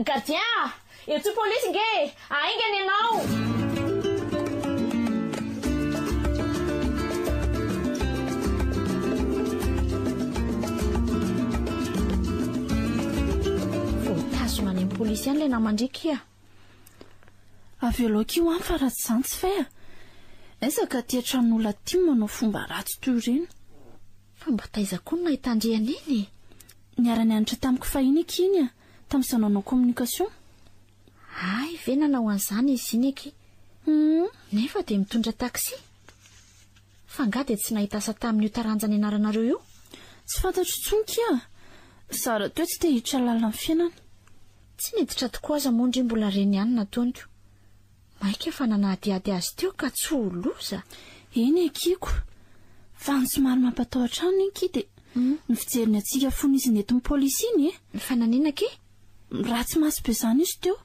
[SPEAKER 4] gardien etsoko polisy nge aingany ianao voatazona any amin'ny polisy any ilay namandriky
[SPEAKER 2] avy aloha ho any fa ratsy zany tsy fay ezaka tia tranon'olona ty manao fomba ratsy toy ireny
[SPEAKER 4] fa mba taizako ny nahitandrehana iny
[SPEAKER 2] niara-ny anitra tamiko fahiny ekiny tamin'izay nanao communication
[SPEAKER 4] ay ve nanao an'izany izy iny eky nefa dia mitondra taxi fa nga dia tsy nahita asa tamin'io taranjany anaranareo io
[SPEAKER 2] tsy fantatro tsonky zara toe tsy te hiditra lalana ny fiainana
[SPEAKER 4] tsy niditra tokoa aza mondry mbola reny ihany natoniko maika fa nanahadiady azy teo ka tsy ho loza
[SPEAKER 2] eny ekiko fa ny somary mampatahotra any inky dia ny fijeriny atsika fony izy nety ny polisy iny
[SPEAKER 4] ny fananina ke
[SPEAKER 2] ratsy masy be zany izy teo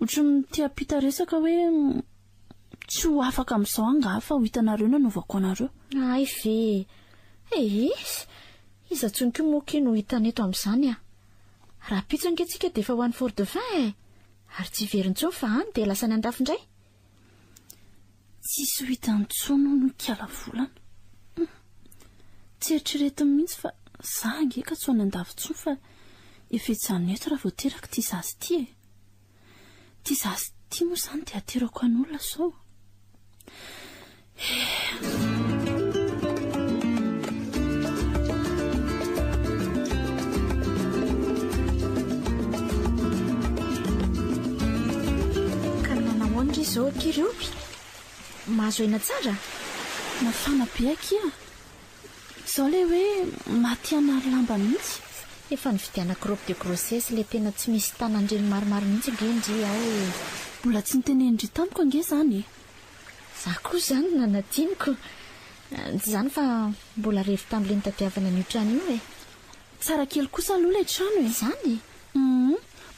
[SPEAKER 2] ohatra tiapita resaka hoe tsy ho afaka amin'izao anga fa ho hitanareo nanovako anareo
[SPEAKER 4] ay ve izy atsoniko moky no hitana eto amin'izany raha pitso angentsika dia efa ho an'ny fort de fin ary tsy verintso fa any dia lasa ny andafindray
[SPEAKER 2] tsisy ho hitanitsono no kiala volana tsy eritreretiny mihitsy fa za ange ka tsy ho any andavintsoa fa efa hijanona eto raha voateraka tia zazy ty tia zazy ty moa izany dia aterako an'olona sao
[SPEAKER 4] zao kirioby mahazo aina tsara
[SPEAKER 2] mafana be akia zao le hoe matianary lamba mihitsy
[SPEAKER 4] efa nividianako robe de grossesse le tena tsy misy tanandreny maromaro mihitsy ngendry ao
[SPEAKER 2] mbola tsy nitenendry tamiko ange zany
[SPEAKER 4] za koa zany nanadiniko zany fa mbola rery tam'le nitadiavana n'io trano io
[SPEAKER 2] tsara kely kosa aloha le trano
[SPEAKER 4] zany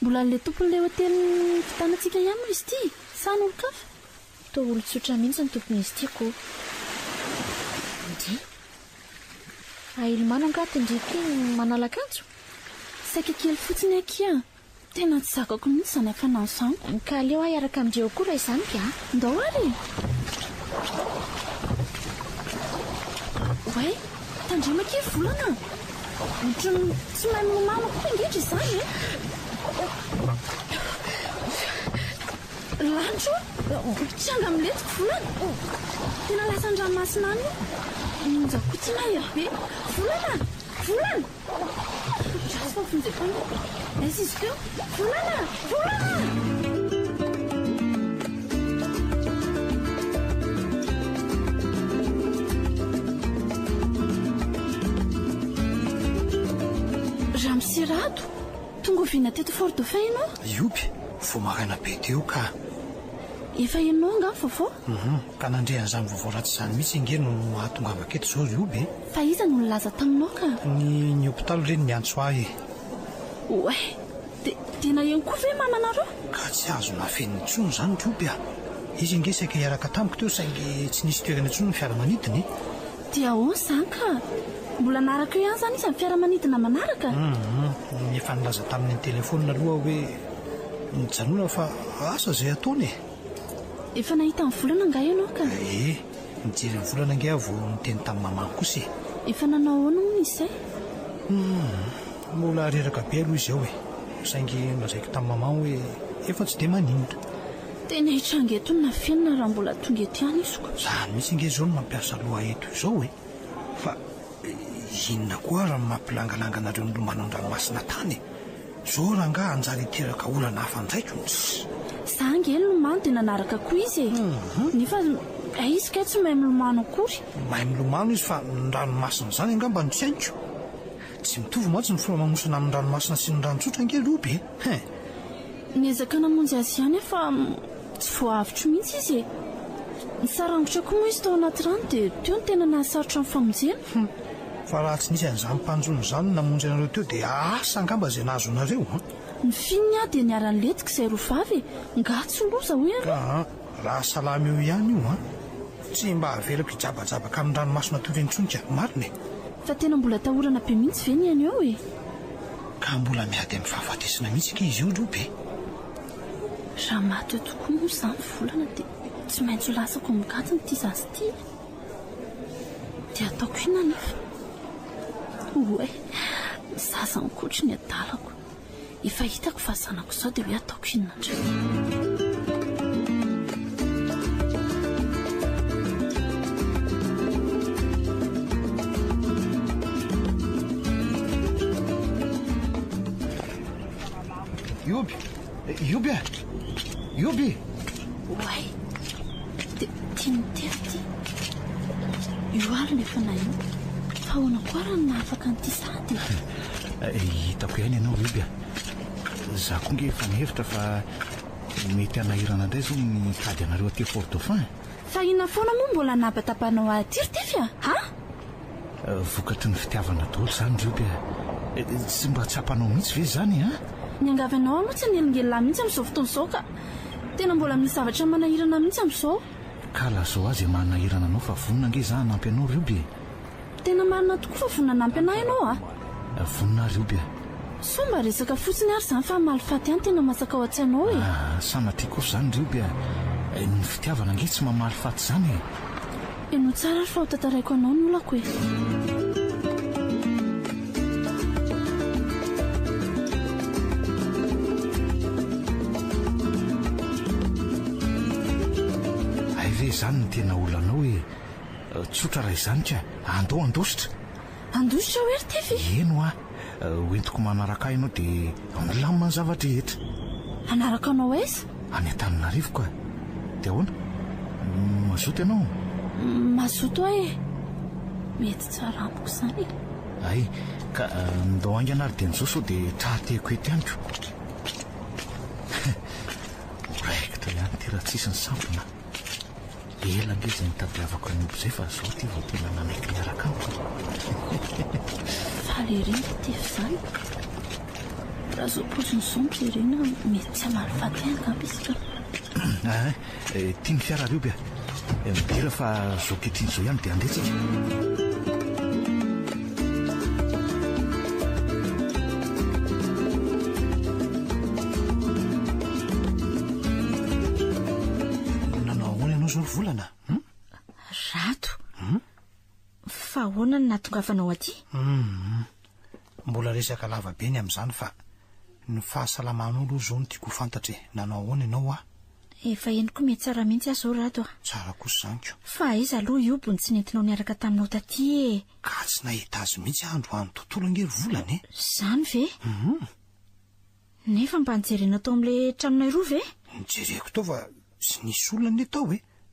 [SPEAKER 2] mbola n'le tompon'le hotely fitanantsika ihany izy ty sany olo kafa
[SPEAKER 4] to olo tsotra mihitsy ny tompony izy ty ko ailomano angatindriky manalakanjo
[SPEAKER 2] saika kely fotsiny akia tena tsy zakako mihitsy zany afanao zany
[SPEAKER 4] ka leo a iaraka amindreo koa raha izany ka
[SPEAKER 2] ndao ary way tandremaky volana otrany tsy mahay milomano koa ingedry izany landro tsy anga miletiko volana tena lasa andranomasina any minjako tsy mahery be volana jasy fa finjekany aizy izy keo volana raha misirado tonga oviana teto fort dauphin ianao
[SPEAKER 5] ioby vo maraina be teo ka
[SPEAKER 2] efa ianao anga vovao
[SPEAKER 5] ka nandrehan'izany vovao ratsy izany mihitsy inge no ahatonga avaketo zao ioby
[SPEAKER 2] fa iza no nilaza taminao ka
[SPEAKER 5] ny hopitalo reny miantso ahy
[SPEAKER 2] oay tena iany koa ve mamanareo
[SPEAKER 5] ka tsy azo nafeniny tsony zany ioby izy inge saika hiaraka tamiko teo saingy tsy nisy toerana tsony ny fiaramanidiny
[SPEAKER 2] dia ahoana zany ka mbola naraka eo ihany zany izy amin'ny fiaramanidina manaraka
[SPEAKER 5] efa nilaza tamin'ny telefona aloha hoe nijanona fa asa zay ataony
[SPEAKER 2] efa nahita amin'ny volana nga ianao ka
[SPEAKER 5] nijery ny volana nge vo niteny tamin'ny mamako kosa
[SPEAKER 2] efa nanao ahoana moa izy zay
[SPEAKER 5] mbola reraka be aloha izy ao saingy nazaiko tamin'ny mama hoe efa tsy dia maninona
[SPEAKER 2] tena hitrangeto ny nafenina raha mbola tonga eto ihany iziko
[SPEAKER 5] zany mihitsy inge zao no mampiasa aloha eto izao fa inona koa raha mampilangalanganareo ny lomanondranomasina tany zao raha nga anjary hiteraka olana hafanjaiko
[SPEAKER 2] za ngely lomano dia nanaraka koa izy nefa izy ka tsy mahay milomano akory
[SPEAKER 5] mahay milomano izy fa ny ranomasina zany angamba no tsy haiko tsy mitovy mantsy ny fomba manosana amin'ny ranomasina sy ny ranotsotra ngely oby
[SPEAKER 2] niezaka namonjy azy ihany fa tsy voahavitro mihitsy izy ny sarangotra koa moa izy tao anaty rano dia teo ny tena nahasarotra ny famonjena
[SPEAKER 5] fa raha tsy nisy an'izany mpanjony zany namonjy anareo teo dia asa angamba zay nahazo anareo
[SPEAKER 2] ny fininy a dia niara-ny letika izay ro vavy nga tsy loza hoe
[SPEAKER 5] raha salamy eo ihany io tsy mba havelako hijabajabaka amin'ny ranomasina toy ireny tsonika marina
[SPEAKER 2] fa tena mbola tahorana be mihitsy ve ny any eo
[SPEAKER 5] ka mbola miady amin'ny fahafatesina mihitsy ke izy io robe
[SPEAKER 2] raha maty eo tokoa moa izany volana dia tsy maintsy lasako migatiny ity zazy ity dia ataoko ina nefa oe zaza nykotry ny adalako efa hitako fa zanako izao dia hoe ataoko inona ndray
[SPEAKER 1] Ioby
[SPEAKER 2] way dia tianytery ty io ary nefa na io fa ahoana koa raha ny nahafaka nyity sady
[SPEAKER 1] hitako ihany ianao Ioby za koa nge efa nihevitra fa mety anahirana indray zao ny tady anareo aty fort dauphin
[SPEAKER 2] fa inona foana moa mbola napatapanao atyry tyfy
[SPEAKER 1] vokatry ny fitiavana daholo zany Ioby tsy mba tsapanao mihitsy ve zany
[SPEAKER 2] niangavanao aloha tsy anelingelylahy mihitsy amin'izao fotoana izao ka tena mbola misy zavatra manahirana mihitsy amin'izao
[SPEAKER 1] ka lazao azy manahirana anao fa vonina nge za hanampy anao Ioby
[SPEAKER 2] tena marina tokoa fa vonina nampy anay ianao
[SPEAKER 1] vonina Ioby
[SPEAKER 2] so mba resaka fotsiny ary zany fa malifaty ihany tena masaka ao an-tsainao
[SPEAKER 1] sanatria kosa zany Ioby ny fitiavana nge tsy mamalifaty zany
[SPEAKER 2] eno tsara ary fa ho tantaraiko anao ny olako
[SPEAKER 1] zany ny tena olanao hoe tsotra raha izany ka andao andositra
[SPEAKER 2] hoe ry tefy
[SPEAKER 1] eno hoentiko manaraka ianao dia milamina ny zavatra etra
[SPEAKER 2] anaraka anao aiza
[SPEAKER 1] any Antananarivo ka dia ahoana mazoto ianao
[SPEAKER 2] mazoto mety tsara amiko zany
[SPEAKER 1] ay ka ndao angy anary dia nizao sao dia trahateko eto ihanyko raikitra ihany ty raha tsisy ny sampona ela nge zay nitadiavako ny oby zay fa zao ty vao tena nanaiky miaraka amiko
[SPEAKER 2] falerena tefy zany raha zao poziny zao mijerena mety tsy amalifaty ihany kamp izy ka
[SPEAKER 1] tia ny fiara Ioby midira fa zao kehitriny zao ihany dia andetsika
[SPEAKER 4] fa ahoana ny nahatongavanao aty?
[SPEAKER 5] Mbola resaka lavabe ny amin'izany fa ny fahasalaman'olo zao no tiako fantatra nanao ahoana ianao a?
[SPEAKER 4] Efa eniko mety tsara mihitsy azo rato a.
[SPEAKER 5] Tsara kosa zaniko.
[SPEAKER 4] Fa iza aloha iobony tsy nentinao niaraka taminao taty
[SPEAKER 5] Ka tsy nahita azy mihitsy andro any tontolo angery volany
[SPEAKER 4] Zany ve? Nefa mba nijerena tao amin'ilay tranonay roa ve?
[SPEAKER 5] Nijereko tao fa tsy nisy olona ny tao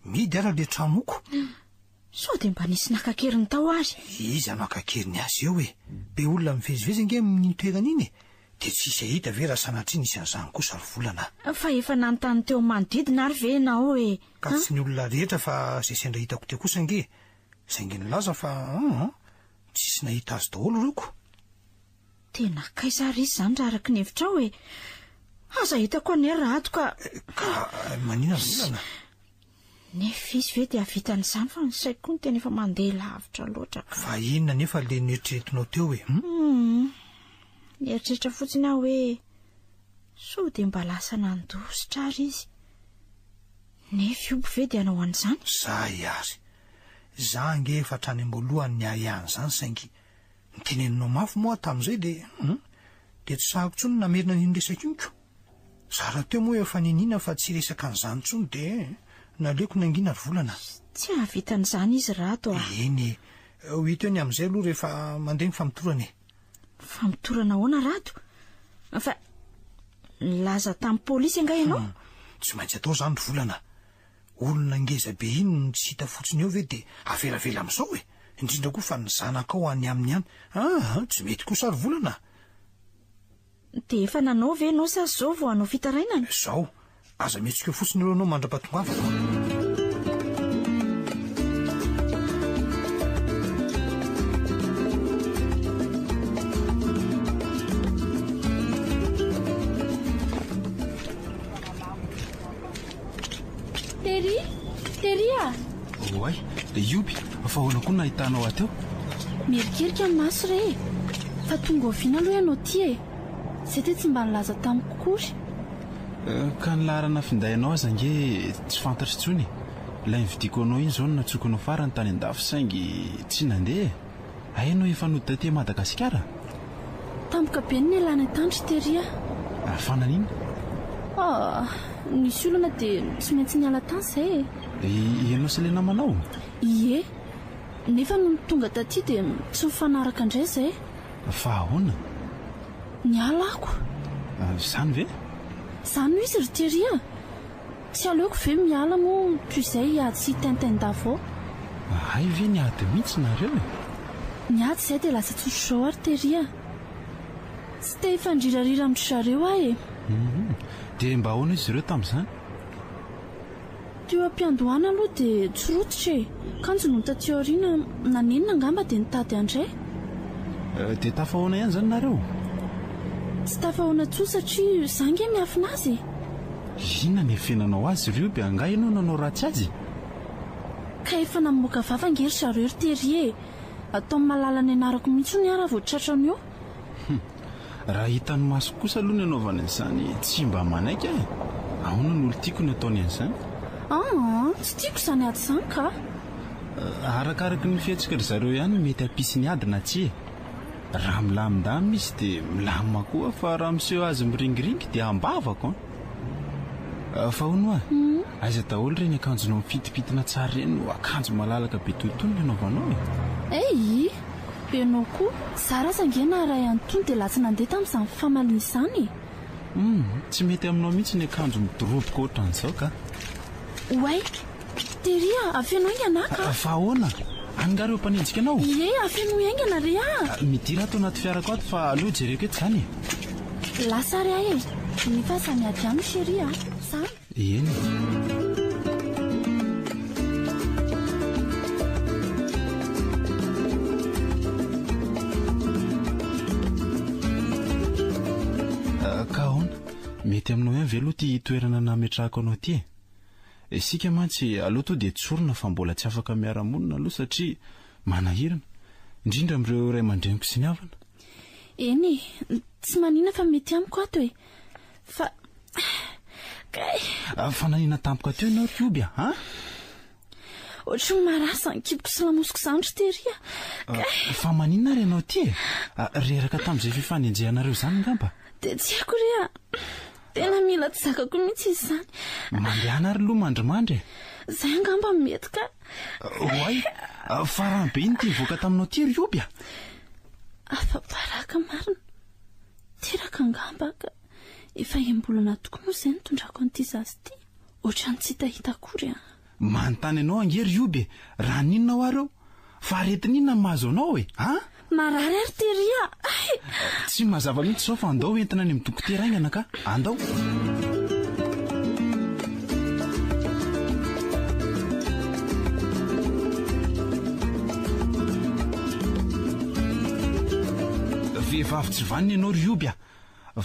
[SPEAKER 5] midy ara le tranoko.
[SPEAKER 4] So dia mba nisy nakakeriny tao ary.
[SPEAKER 5] Iza nakakeriny azy eo be olona mivezivezy ange amin'ny toerana iny dia tsisy ahita ve raha sanatria nisy an'izany kosa ry volana.
[SPEAKER 4] Fa efa nanontany teo manodidina ary ve nao
[SPEAKER 5] Ka tsy ny olona rehetra fa izay sendra hitako teo kosa ange saingy nilaza fa tsisy nahita azy daholo roko.
[SPEAKER 4] Tena kaizary izy zany raha araka ny hevitrao aza hitako any rato ka
[SPEAKER 5] manina volana.
[SPEAKER 4] Nefa izy ve dia avitan'izany fa ny saiko koa ny tena efa mandeha lavitra loatra.
[SPEAKER 5] Fa inona nefa le nieritreretinao teo
[SPEAKER 4] Nieritreritra fotsiny aho so dia mba lasa nandositra ary izy. Nefa iobo ve dia anao an'izany?
[SPEAKER 5] Za ange efa trany am-boalohany ny ahihany izany saingy niteneninao mafy moa tamin'izay dia tsy sahako tsony namerina ny resaka inko. Zara teo moa efa ninina fa tsy resaka an'izany tsony dia naleoko nangina ry volana.
[SPEAKER 4] Tsy ahavitan'izany izy rato
[SPEAKER 5] Eny ho hita eo ny amin'izay aloha rehefa mandeha ny famitorana
[SPEAKER 4] Famitorana ahoana rato? Fa laza tamin'ny polisy anga ianao?
[SPEAKER 5] Tsy maintsy atao izany ry volana. Olona ngeza be iny no tsy hita fotsiny eo ve dia avelavela amin'izao indrindra koa fa ny zanakao any aminy any tsy mety kosa ry volana.
[SPEAKER 4] Dia efa nanao ve nao sa zao vao hanao fitarainana?
[SPEAKER 5] Zao aza mihetsika fotsiny eo anao mandra-patongavana.
[SPEAKER 2] Teria
[SPEAKER 3] oay ioby fa ahoana koa nahitanao ateo?
[SPEAKER 2] Merikerika ny maso re fa tonga oviana aloha ianao ty zay te tsy mba nilaza tamiko kory.
[SPEAKER 3] Ka nilarana findainao aza ange tsy fantatry tsony. Ilay nividiko anao iny zao no natsokonao farany tany an-dafy saingy tsy nandeha. Ainao efa nodida te Madagasikara?
[SPEAKER 2] Tampoka be ny elana tandry Teria.
[SPEAKER 3] Fananina?
[SPEAKER 2] Nisy olana dia tsy maintsy niala tany izay
[SPEAKER 3] Ianao sy ilay namanao?
[SPEAKER 2] Ie, nefa no tonga taty dia tsy mifanaraka indray izay.
[SPEAKER 3] Fa ahoana?
[SPEAKER 2] Niala ako.
[SPEAKER 3] Zany ve?
[SPEAKER 2] Zany izy ry Teria. Tsy aleoko ve miala moa toy izay hiady sy taintain-davao.
[SPEAKER 3] Ay ve niady mihitsy nareo
[SPEAKER 2] Niady izay dia lasa tsotro zao ary Teria. Tsy te hifandrirarira amin'ny zareo ahy
[SPEAKER 3] Dia mba ahoana izy ireo tamin'izany?
[SPEAKER 2] Teo am-piandohana aloha dia tsorototra kanjo no taty aoriana nanenina angamba dia nitady andray.
[SPEAKER 3] Dia tafahoana ihany zany nareo?
[SPEAKER 2] Tsy tafahoana tsoa satria za nge miafina azy.
[SPEAKER 3] Inona ny efenanao azy ireo be anga ianao nanao ratsy azy?
[SPEAKER 2] Ka efa namoaka vava ngery zareo ry Teria atao malala ny anarako mihitsy ny ara vao tratrany eo.
[SPEAKER 3] Raha hitan'ny maso kosa aloha ny anaovana an'izany tsy mba manaiky ahoana ny olo tiako ny ataony an'izany?
[SPEAKER 2] Tsy tiako izany ady izany ka.
[SPEAKER 3] Arakaraka ny fihetsika ry zareo ihany mety hampisy ny ady na tsy raha milamindamy izy dia milamina koa fa raha miseho azy miringiringy dia ambavako fa hono aiza daholo ireny akanjonao mifitipitina tsara ireny no akanjo malalaka be toytony ny anaovanao
[SPEAKER 2] ianao koa zara zangena raha ihanytony dia lasa nandeha tamin'izany famalina izany.
[SPEAKER 3] Tsy mety aminao mihitsy ny akanjo midoroboka ohatran'izao ka.
[SPEAKER 2] Oay Teria afenao ainganaka.
[SPEAKER 3] Fa ahoana? Angareo mpanenjika anao?
[SPEAKER 2] Ie afenao aingana re
[SPEAKER 3] midira ato anaty fiarako ato fa aloha jereko eto izany
[SPEAKER 2] lasa ry ahy nefa samy ady any chéri zany.
[SPEAKER 3] Eny ka ahoana mety aminao ihany ve aloha ty toerana nametrahako anao ty isika mantsy aloha to dia tsorona fa mbola tsy afaka miara-monina aloha satria manahirana indrindra amin'ireo ray aman-dreniko sy ny havana.
[SPEAKER 2] Eny tsy manina fa mety amiko ato fa
[SPEAKER 3] nanina tampoka teo ianao Rioby
[SPEAKER 2] ohatry ny marasa ny kiboko sy lamosiko zandro teria
[SPEAKER 3] fa maninona ary ianao ty reraka tamin'izay fifanenjehanareo izany ngamba
[SPEAKER 2] dia tsy haiko rea tena mila tsy zakako mihitsy izy izany
[SPEAKER 3] mandehana ary loha mandrimandry
[SPEAKER 2] izay angamba mety ka
[SPEAKER 3] hoay fa raha be iny ty voaka taminao ty ry oby
[SPEAKER 2] afa-paraka marina teraka angamba ka efa embolana tokoa moa izay nitondrako an'ity zazy ity ohatrany tsy hitahita akory
[SPEAKER 3] manontany ianao angery oby raha ninona ao ary eo fa aretin'inona mahazo anao e
[SPEAKER 2] marary ary teria
[SPEAKER 3] tsy mazava mihitsy zao fa andao entina ny midokoteraingana ka andao vehivavy tsy vaniny ianao ry oby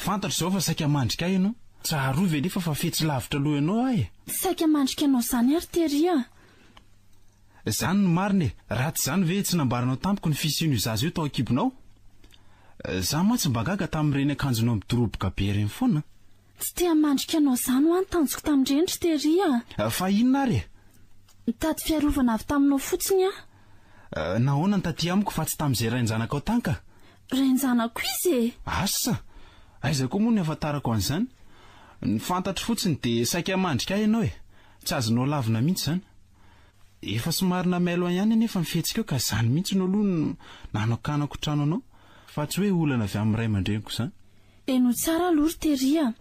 [SPEAKER 3] fantatra zao fa saika mandrika ianao tsaharovy nefa fa fetsy lavitra aloha ianao ahy
[SPEAKER 2] saika mandrika anao izany ary teria
[SPEAKER 3] izany no marina e raha tsy izany ve tsy nambaranao tampoko ny fisian'io zazy io tao akibonao za ma tsy mba gaga tamin'ireny akanjonao midoroboka be ireny foana
[SPEAKER 2] tsy tia mandrika anao izany ho any tanjoko tamin'irendry teria
[SPEAKER 3] fa inona ary
[SPEAKER 2] nitady fiarovana avy taminao fotsiny
[SPEAKER 3] nahoana ny taty amiko fa tsy tamin'izay rainjanaka ao tanka
[SPEAKER 2] rainjanako izy
[SPEAKER 3] asa aiza koa moa ny afantarako an'izany ny fantatro fotsiny dia saika mandrika ianao e tsy azonao lavina mihitsy izany efa somary namailo ihany nefa mifetsika eo ka izany mihitsy no aloha nanokanako trano anao fa tsy hoe olana avy amin'ny ray aman-dreniko izany
[SPEAKER 2] eno tsara alory teria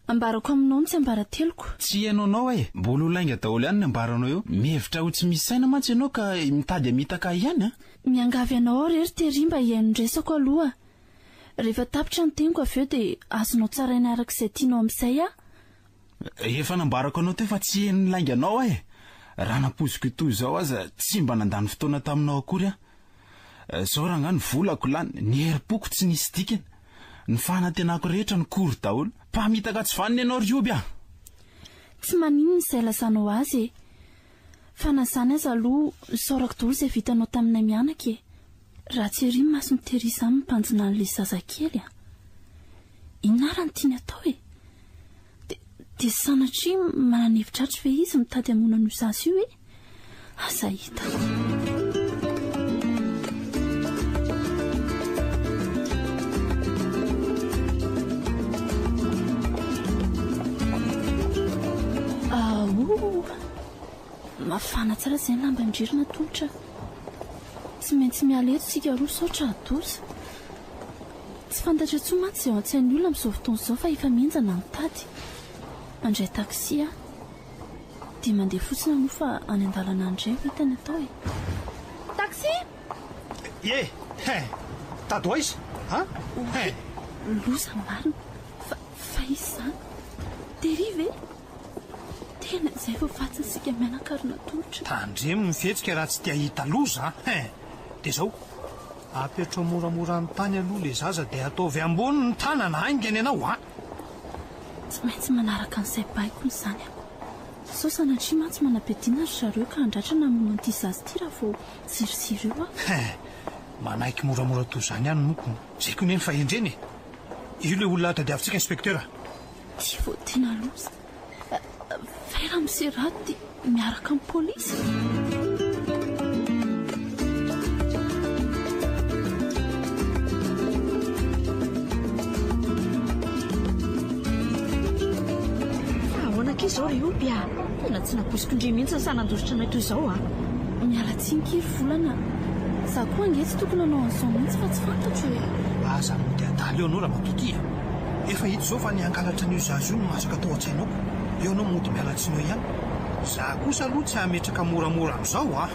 [SPEAKER 2] ambarako aminao ny tsy ambarateloko
[SPEAKER 3] tsy hainao e mbola olainga daholo ihany ny ambaranao eo mihevitra ho tsy misy saina mantsy ianao ka mitady amitaka ihany
[SPEAKER 2] miangavy anao rery teria mba hiainondresako aloha rehefa tapitra ny teniko avy eo dia azonao tsaraina arak'izay tianao amin'izay
[SPEAKER 3] efa nambarako anao teo fa tsy hain'ny lainganao raha napoziko itoy izao aza tsy mba nandany fotoana taminao akory zao raha nga ny volako lany ny herim-poko tsy nisy dikany ny fanantenako rehetra ny kory daholo mpamitaka tsy vaniny ianao ry oby
[SPEAKER 2] tsy maninona izay lazanao azy fa nazany aza aloha nisaorako daholo izay vitanao taminay mianaka raha tsy ery maso mitery izany mimpanjina n'ilay zazakely inona raha ny tiany atao dia sanatria mananevitra atry ve izy mitady hamona no zazy io aza hita mafana tsara izay ny lamba indririna tongotra tsy maintsy miala eto sika roa saotra adoza tsy fantatra tsoa mantsy izay ao an-tsain'ny olona amin'izao fotoana izao fa efa mienjana nitady mandray taksi dia mandeha fotsiny aloha fa any an-dalana andray hitany atao taksi
[SPEAKER 5] tady ho aiza
[SPEAKER 2] loza marina fa izy izany derive tena izay fa fatsiny sika mianakarina tongotra
[SPEAKER 5] tandremy mifetsika raha tsy tia hita loza dia izao apetra moramora ny tany aloha le zaza dia ataovy ambony ny tanana haingany ianao
[SPEAKER 2] tsy maintsy manaraka n'izay baiko n'izany sao sanatria mantsy manam-piadiana ry zareo ka handratra namono an'ity zazy ity raha vao ziroziro eo
[SPEAKER 5] manaiky moramora toy izany ihany mokony zay ko neny fa endreny io le olona tadiavintsika inspektera
[SPEAKER 2] tsy vao tena loza fa raha miserato dia miaraka amin'ny polisy
[SPEAKER 4] izao ry oby tena tsy naposiko indri mihitsy ny sanandositra anay toy izao
[SPEAKER 2] miala tsinkiry volana za koa angetsy tokony anao an'izao mihitsy fa tsy fantatro
[SPEAKER 5] aza mody adaly eo anao raha matoty efa hito izao fa niangalatra n'io zazy io no masaka tao an-tsainao eo anao mody mialatsinao ihany za kosa aloha tsy hametraka moramora amin'izao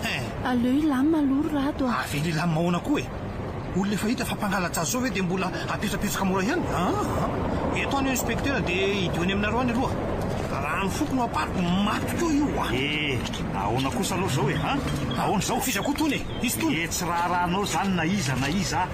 [SPEAKER 2] aleo ilamina alory rado
[SPEAKER 5] avely ilamy mahoana koa olona efa hita fa mpangalatsy azy zao ve dia mbola apetrapetraka mora ihany eto any io inspektera dia hidiony aminareo any aloha raha ny foko no apariko matiko io
[SPEAKER 6] ahoana kosa aloha zao
[SPEAKER 5] ahoana zao fizako tony izy tony
[SPEAKER 6] tsy raharahanao zany na iza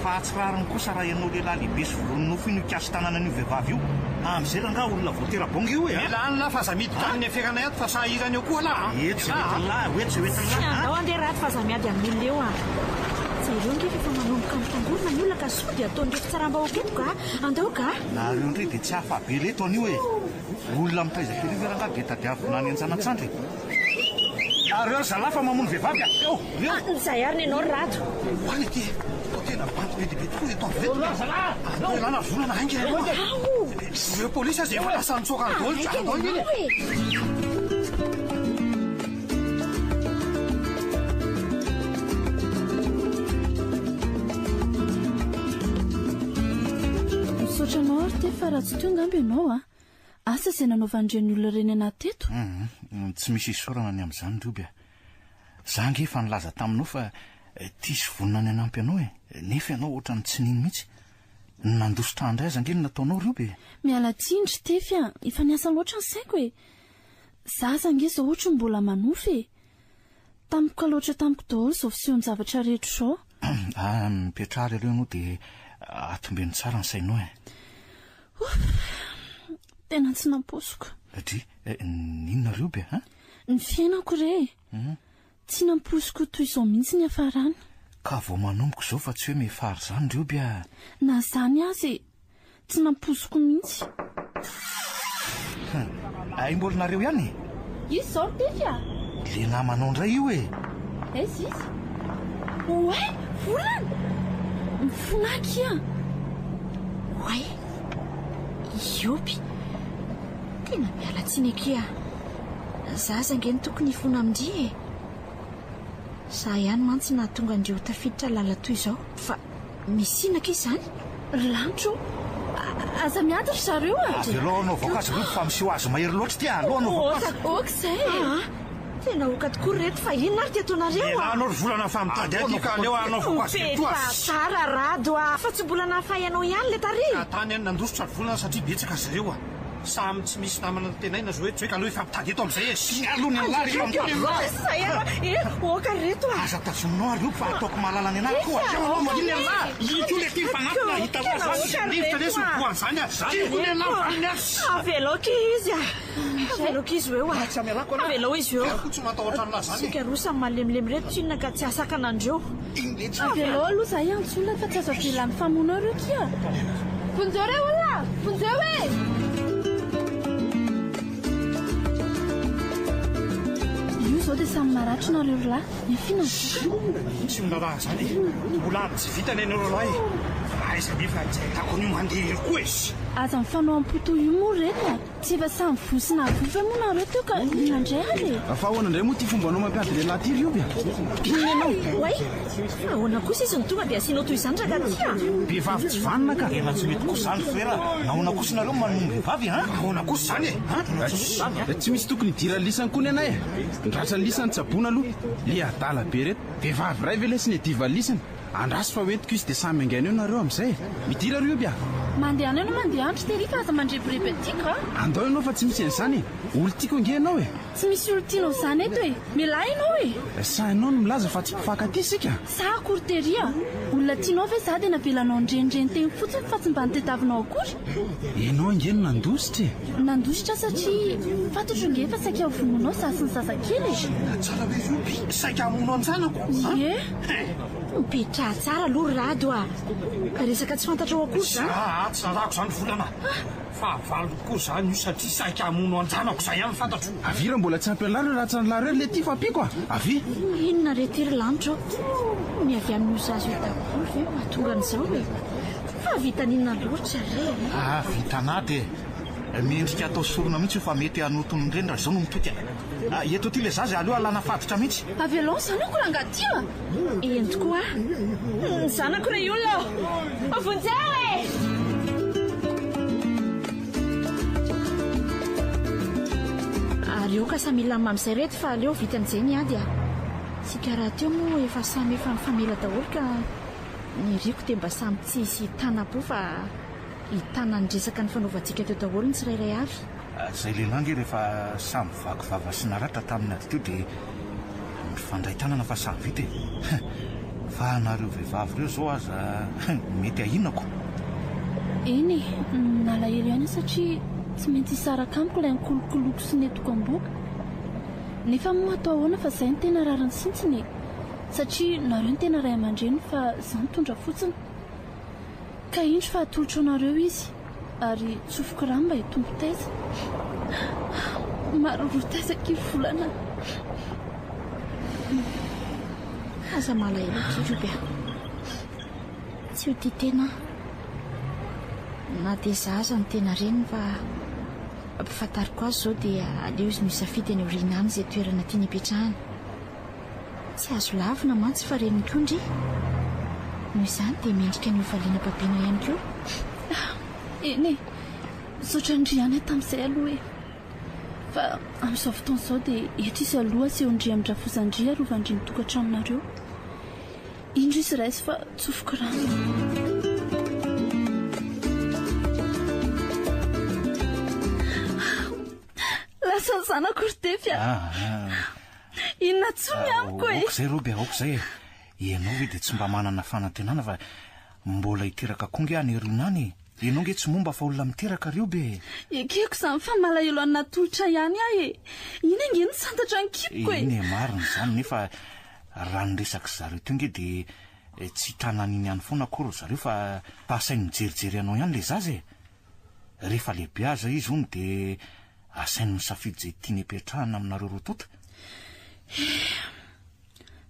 [SPEAKER 6] fa tsy rahariny kosa raha ianao lehilahy lehibe sy volonynofo ino ikasy tanana an'io vehivavy io am'izay raha nga olona voaterabonga io
[SPEAKER 5] elany lahy fa za mity taniny afiakana ato fa sahirany eo koa lahy
[SPEAKER 4] andao andeha raty fa za miady amin'olona eo zaireo ngefa efa manomboka mitangorona ny olona ka so dia ataon'refa tsaram-bahoakeko ka andao ka
[SPEAKER 6] nareo ndre dia tsy hafabe leto an'io olona mitaiza periveranga dia tadiavina any an-tsanantsandry areo zalafa mamono vehivavy eo reo
[SPEAKER 4] zay ary ny ianao rato
[SPEAKER 5] hoany ty tena banty be dibe tokoa eto vetlana volana haingy reo polisy azy efa lasa nitsoka andolo
[SPEAKER 2] misaotranao ary te fa raha tsy toy ngamby ianao a asa izay nanaovandreny olona reny anaty teto
[SPEAKER 1] tsy misy isorana ny amin'izany rioby a za nge efa nilaza taminao fa tisy vonina ny anampy anao nefa ianao ohatra ny tsy nino mihitsy nandositra andray aza nge ny nataonao rioby
[SPEAKER 2] miala tsindry tefy a efa niasa loatra ny saiko za zange zao ohatra mbola manofy tamiko ka loatra tamiko daholo zao fiseho ny zavatra rehetra zao
[SPEAKER 1] mipetrahary aleo ianao dia atombeny tsara ny sainao
[SPEAKER 2] tena tsy namposiko
[SPEAKER 1] dri ninona rioby a
[SPEAKER 2] ny fiainako re tsy namposiko toy izao mihitsy ny afarany
[SPEAKER 1] ka vao manomboko izao fa tsy hoe mefary zany rioby a
[SPEAKER 2] na zany azy tsy namposiko mihitsy
[SPEAKER 1] imbolinareo ihany
[SPEAKER 2] izy zao tefy a
[SPEAKER 1] le namanao indray io
[SPEAKER 2] izy oe volana mifonaky a
[SPEAKER 4] oay ioby tena miala tsiny aky za zangeny tokony hifona amindri za ihany mantsy na tonga andreo tafiditra lala toy izao fa misinaka izy zany
[SPEAKER 2] lanitro aza miadatra zareo
[SPEAKER 1] avy aloha anao voankazo rioby fa miseho azo mahery loatra ty aloha anao voankazo
[SPEAKER 2] okizay
[SPEAKER 4] tena oka tokoa reto fa inona ary tetonareo
[SPEAKER 5] anao ry volana fa mitady aty ka leo anao voankazo
[SPEAKER 4] tsara rado fa tsy mbola nahafay anao ihany le tary
[SPEAKER 5] tany any nandositra ry volana satria betsaka azy ireo samy tsy misy namana tenaina zo hoe tsy hoe ka aloha efa mitady eto amin'izay aloha ny
[SPEAKER 4] oka reto
[SPEAKER 1] aza tazominao ary rioby fa ataoko mahalala ny anahy koa
[SPEAKER 5] anao manino alahy ito le ty fanatina hita rivotra lesy voan'izany tiako ny alahy
[SPEAKER 4] aveloka izy aveloka izy eo avelo izy eo
[SPEAKER 5] tsy matahotra amina zany
[SPEAKER 4] sika roa samy malemilemy reto tsinona ka tsy asaka anandreo
[SPEAKER 2] avelo aloha za iantsolona fa tsy azo avela amin'ny famonao reo kia vonjeo re olona vonjeo zao dia samy maratry nareo rolahy mifina
[SPEAKER 5] tsy miraraha zany mbola tsy vitany anareo lahy aiza nefa tako ny mandeha koa izy
[SPEAKER 2] aza mifanao am-poto io moa reny tsy efa samy vosina avofa moa nareo teo ka inandray ary
[SPEAKER 3] fa ahoana indray moa ty fombanao mampiady lehilahy ty rioby
[SPEAKER 4] oay ahoana kosa izy ny tonga dia asianao toy izany raka tya
[SPEAKER 1] behivavy tsy vanina ka ena tsy mety kosa zany foera nahoana kosa nareo manombo vehivavy
[SPEAKER 5] ahoana kosa zany
[SPEAKER 3] tsy misy tokony dira lisany koa ny anay ndratra ny lisany tsabona aloha le adala be reto vehivavy ray ve lesy ny diva lisany andrasy fa hoentiko izy dia samy angaina eo nareo amin'izay midira rioby
[SPEAKER 2] mandeha ana ianao mandeha andro tery fa aza mandrebireby atika
[SPEAKER 3] andao ianao fa tsy misy an'izany olo tiako ange ianao
[SPEAKER 2] tsy misy olo tianao zany eto milahy ianao
[SPEAKER 3] sa ianao no milaza fa tsy mpifankaty sika
[SPEAKER 2] sa akory olona tianao ve za dia navelanao ndrenindreny teny fotsiny fa tsy mba nitetavinao akory
[SPEAKER 3] ianao ange no nandositra
[SPEAKER 2] nandositra satria fantatro nge fa saika vomonao zasy ny zazakely
[SPEAKER 5] tsara hoe rioby saika amonao an-tsanako
[SPEAKER 4] mipetraha tsara aloha rado resaka tsy fantatra ao akory zany
[SPEAKER 5] tsy zarako zany volana fa valoko koa zany io satria saika amono an-janako zay ihany fantatro
[SPEAKER 3] avira mbola tsy ampy an'lany raha tsy an'lary reo le ty fampiko avy
[SPEAKER 4] inona retery lanitro miavy amin'io zazo io daholo ve mahatonga an'izao fa vitan'inona loatra re
[SPEAKER 1] vitanady miendrika atao sorona mihitsy fa mety hanotony indreny raha zao no mitoty eto ty le zazy aloha alana fatotra mihitsy
[SPEAKER 2] avelao zanako raha angatio
[SPEAKER 4] eny tokoa ny zanako re olona vonjeo ary eo ka samy ilany mamizay reto fa aleo vitan'izay ny ady sika raha teo moa efa samy efa mifamela daholo ka ny riko dia mba samy tsy hisy hitana-po fa hitana ny resaka ny fanaovantsika teo daholo ny tsirairay avy
[SPEAKER 1] zay lehilahy nge rehefa samy vaky vava sy naratra tamin'ny ady teo dia mifandray tanana fa samy vita fa nareo vehivavy reo zao aza mety ahinako
[SPEAKER 2] eny nalahelo ihany satria tsy maintsy hisaraka amiko ilay nikolokoloko sy netoko am-boka nefa moa atao ahoana fa izay ny tena rariny sintsiny satria nareo ny tena ray aman-dreny fa za mitondra fotsiny ka indro fa atolotro anareo izy ary tsofoko rano mba hitombo taiza maro ro taiza kely volana
[SPEAKER 4] aza malahelo kirobe tsy ho tia tena na dia za aza ny tena reny fa mpifantariko azy zao dia aleo izy misafidy any oriana any izay toerana tiany hipetrahana tsy azo lavina mantsy fa reny kondry noho izany dia mendrika ny ovaliana babena ihany koa
[SPEAKER 2] eny e saotra ndriany tamin'izay aloha fa amin'izao fotoana izao dia eto izy aloha sy eo ndri amin'ndrafozandria rovandry mitokantranonareo indro izy raisy fa tsofoko rano lasa zanakortefya inona tsony amiko e
[SPEAKER 1] aok'izay roby aok'izay ianao hoe dia tsy mba manana fanantenana fa mbola hiteraka konga any eronany ianao nge tsy momba fa olona miteraka reo be
[SPEAKER 2] ekeko izany fa malahelo any natolotra ihany ah e ina nge ny santatra ny kipoko e
[SPEAKER 1] iny e marina izany nefa raha nyresaka zareo teo nge dia tsy tanan'iny ihany foana akory zareo fa asainy mijerijery anao ihany le zazy e rehefa lehibe aza izy ony dia asainy misafidy zay tiany hipetrahana aminareo rotota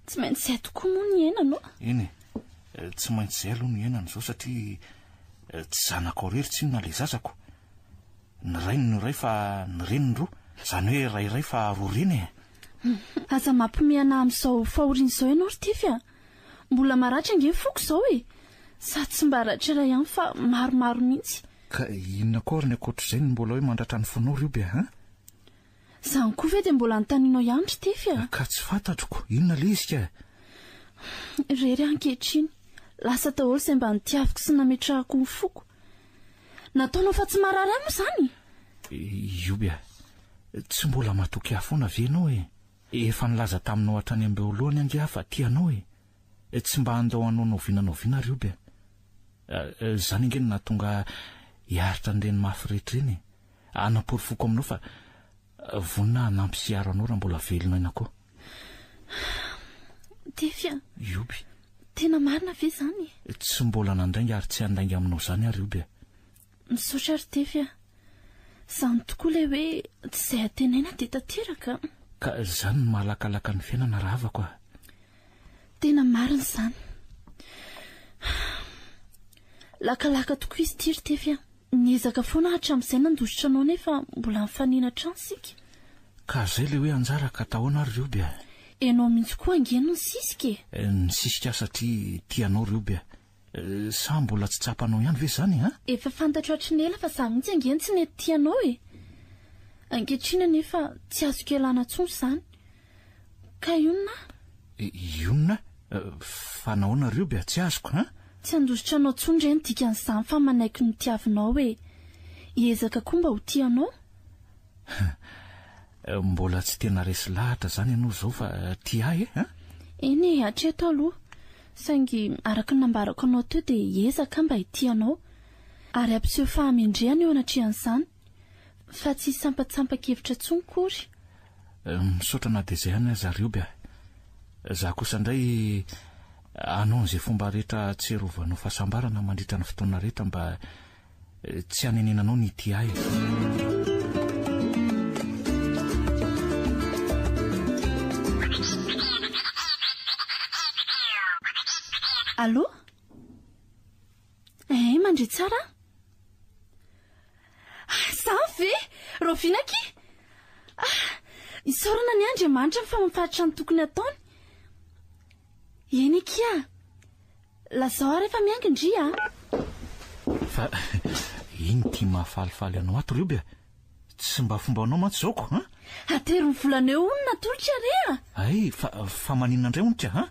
[SPEAKER 2] tsy maintsy izay tokoa moa ny henano
[SPEAKER 1] eny e tsy maintsy izay aloha ny henana izao satria tsy zanako rery tsy inona le zazako ny ray ny ray fa ny reny ny roa izany hoe rairay fa roa reny e
[SPEAKER 2] aza mampomehana amin'izao fahoriana izao ianao ry tifya mbola maratra nge foko izao e sady tsy mba ratra iray ihany fa maromaro mihitsy
[SPEAKER 1] ka inona kory ny akoatr'izay ny mbola hoe mandratra ny fonao rio be ha
[SPEAKER 2] izany koa ve dia mbola nytaninao ihany ry tifya
[SPEAKER 1] ka tsy fantatroko inona le izy ka
[SPEAKER 2] rery ankehitriny lasa daholo izay mba nitiaviko sy nametrahako ny foko nataonao fa tsy marary any moa izany
[SPEAKER 1] io bea tsy mbola matoky afoana venao e efa nilaza taminao hatrany ambeolohany ange afa tianao e tsy mba andao anao novinanoviana rio bea izany ingeny nahatonga hiaritra nireny mafy rehetra reny anapory foko aminao fa vonina nampisiaro anao raha mbola velona ina koa
[SPEAKER 2] tifya
[SPEAKER 1] ioby
[SPEAKER 2] tena marina ve izany
[SPEAKER 1] tsy mbola nandainga ary tsy handainga aminao izany ary io bea
[SPEAKER 2] misaotra ry tifya izany tokoa le hoe tsy izay atenaina dia tanteraka
[SPEAKER 1] ka izany ny mahalakalaka ny fiainana raha avako a
[SPEAKER 2] tena marina izany lakalaka tokoa izy ity ry tifya niezaka foana hatramin'izay nandositra anao nefa mbola nifanina trano sika
[SPEAKER 1] ka izay le hoe anjara ka tahoana ary rio bea
[SPEAKER 2] ianao mihitsy koa angeno ny sisika e
[SPEAKER 1] ny sisika satria tianao rio bea sa mbola tsy tsapanao ihany ve izany ha
[SPEAKER 2] efa fantatro hatry ny ela fa za mihitsy angeny tsy nety tianao e ankehitrina nefa tsy azo kelana ntsony izany ka inona
[SPEAKER 1] inona fa nahoana rio bea tsy azoko ha
[SPEAKER 2] tsy andositra anao ntsony reny dikan'izany fa manaiky ny tiavinao e hiezaka koa mba ho tianao
[SPEAKER 1] mbola tsy tena resy lahatra izany ianao izao fa tia e ha
[SPEAKER 2] eny hatreto aloha saingy araka ny nambarako anao teo dia hiezaka mba hitianao ary ampiseho fahamendrehana eo anatrehan'izany fa tsy sampatsampakevitra ntsony kory
[SPEAKER 1] misaotra na dia izay ihany aza rio bea za kosa indray anao n'izay fomba rehetra tsy herovanao fahasambarana mandritra ny fotoana rehetra mba tsy hanenenanao ny tia e
[SPEAKER 2] allo mandre tsara za ve rovinaky isaorana ny andriamanitra ny famafahatra ny tokony ataony eny kia lazao rehefa miangindria
[SPEAKER 1] fa iny tia mahafalifaly anao ato rio bea tsy mba fomba anao mantsy zaoko ha
[SPEAKER 2] atery ny volana eo ony natolotra rea
[SPEAKER 1] ay fa maninona indray onitra ha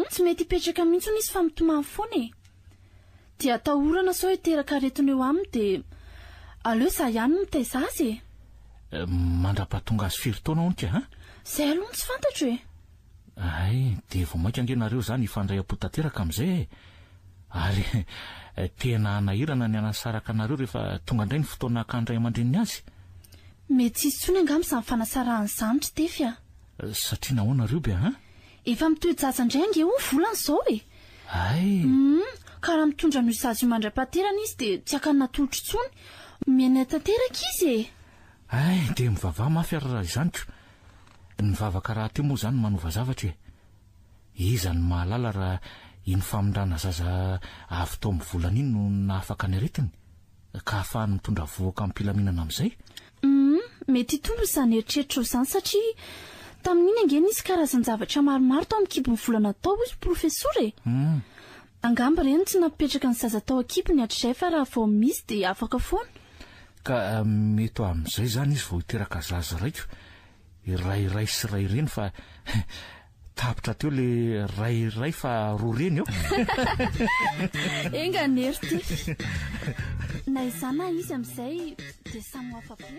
[SPEAKER 2] tsy mety hipetraka mihitsy ny izy fa mitomany foana e dia atahorana sao hiteraka aretiny eo aminy dia aleo za ihany mitaiza azy
[SPEAKER 1] e mandra-pahatonga azy firy-taona onitra ha
[SPEAKER 2] izay aloha tsy fantatro e
[SPEAKER 1] ay dia vao mainka angenareo izany hifandray am-potanteraka amin'izay e ary tena anahirana ny anasaraka anareo rehefa tonga indray ny fotoana akandray aman-dreniny azy
[SPEAKER 2] mety tsisy tsony angamy izany fanasarahan'izany tsy tefy
[SPEAKER 1] satria nahoanareo be ha
[SPEAKER 2] efa mitoejaza indray ange ho volana izao e
[SPEAKER 1] ay
[SPEAKER 2] ka raha mitondra no izazy io mandra-pahaterana izy dia tsy akany natolotro tsony miaina tanteraka izy e
[SPEAKER 1] ay dia mivavaha mafy ary raha izany ko ny vavaka raha teo moa zany manova zavatra iza ny mahalala raha iny famindrana zaza avy tao amin'ny volana iny no nahafaka ny aretiny ka ahafahany mitondra voaka amin'ny mpilaminana amin'izay.
[SPEAKER 2] Mety hitombo izany eritreritra izany satria tamin'iny ange nisy karazan-javatra maromaro tao amin'ny kibon'ny volana tao izy profesora angamba ireny tsy nampipetraka ny zaza tao an-kibony hatr'izay fa raha vao misy dia afaka foana.
[SPEAKER 1] Ka mety amin'izay zany izy vao hiteraka zaza raiko irairay sy ray reny fa tapitra teo le rairay fa roa reny eo.
[SPEAKER 2] Enga nery ty na izany na izy amin'izay dia samy hafa be.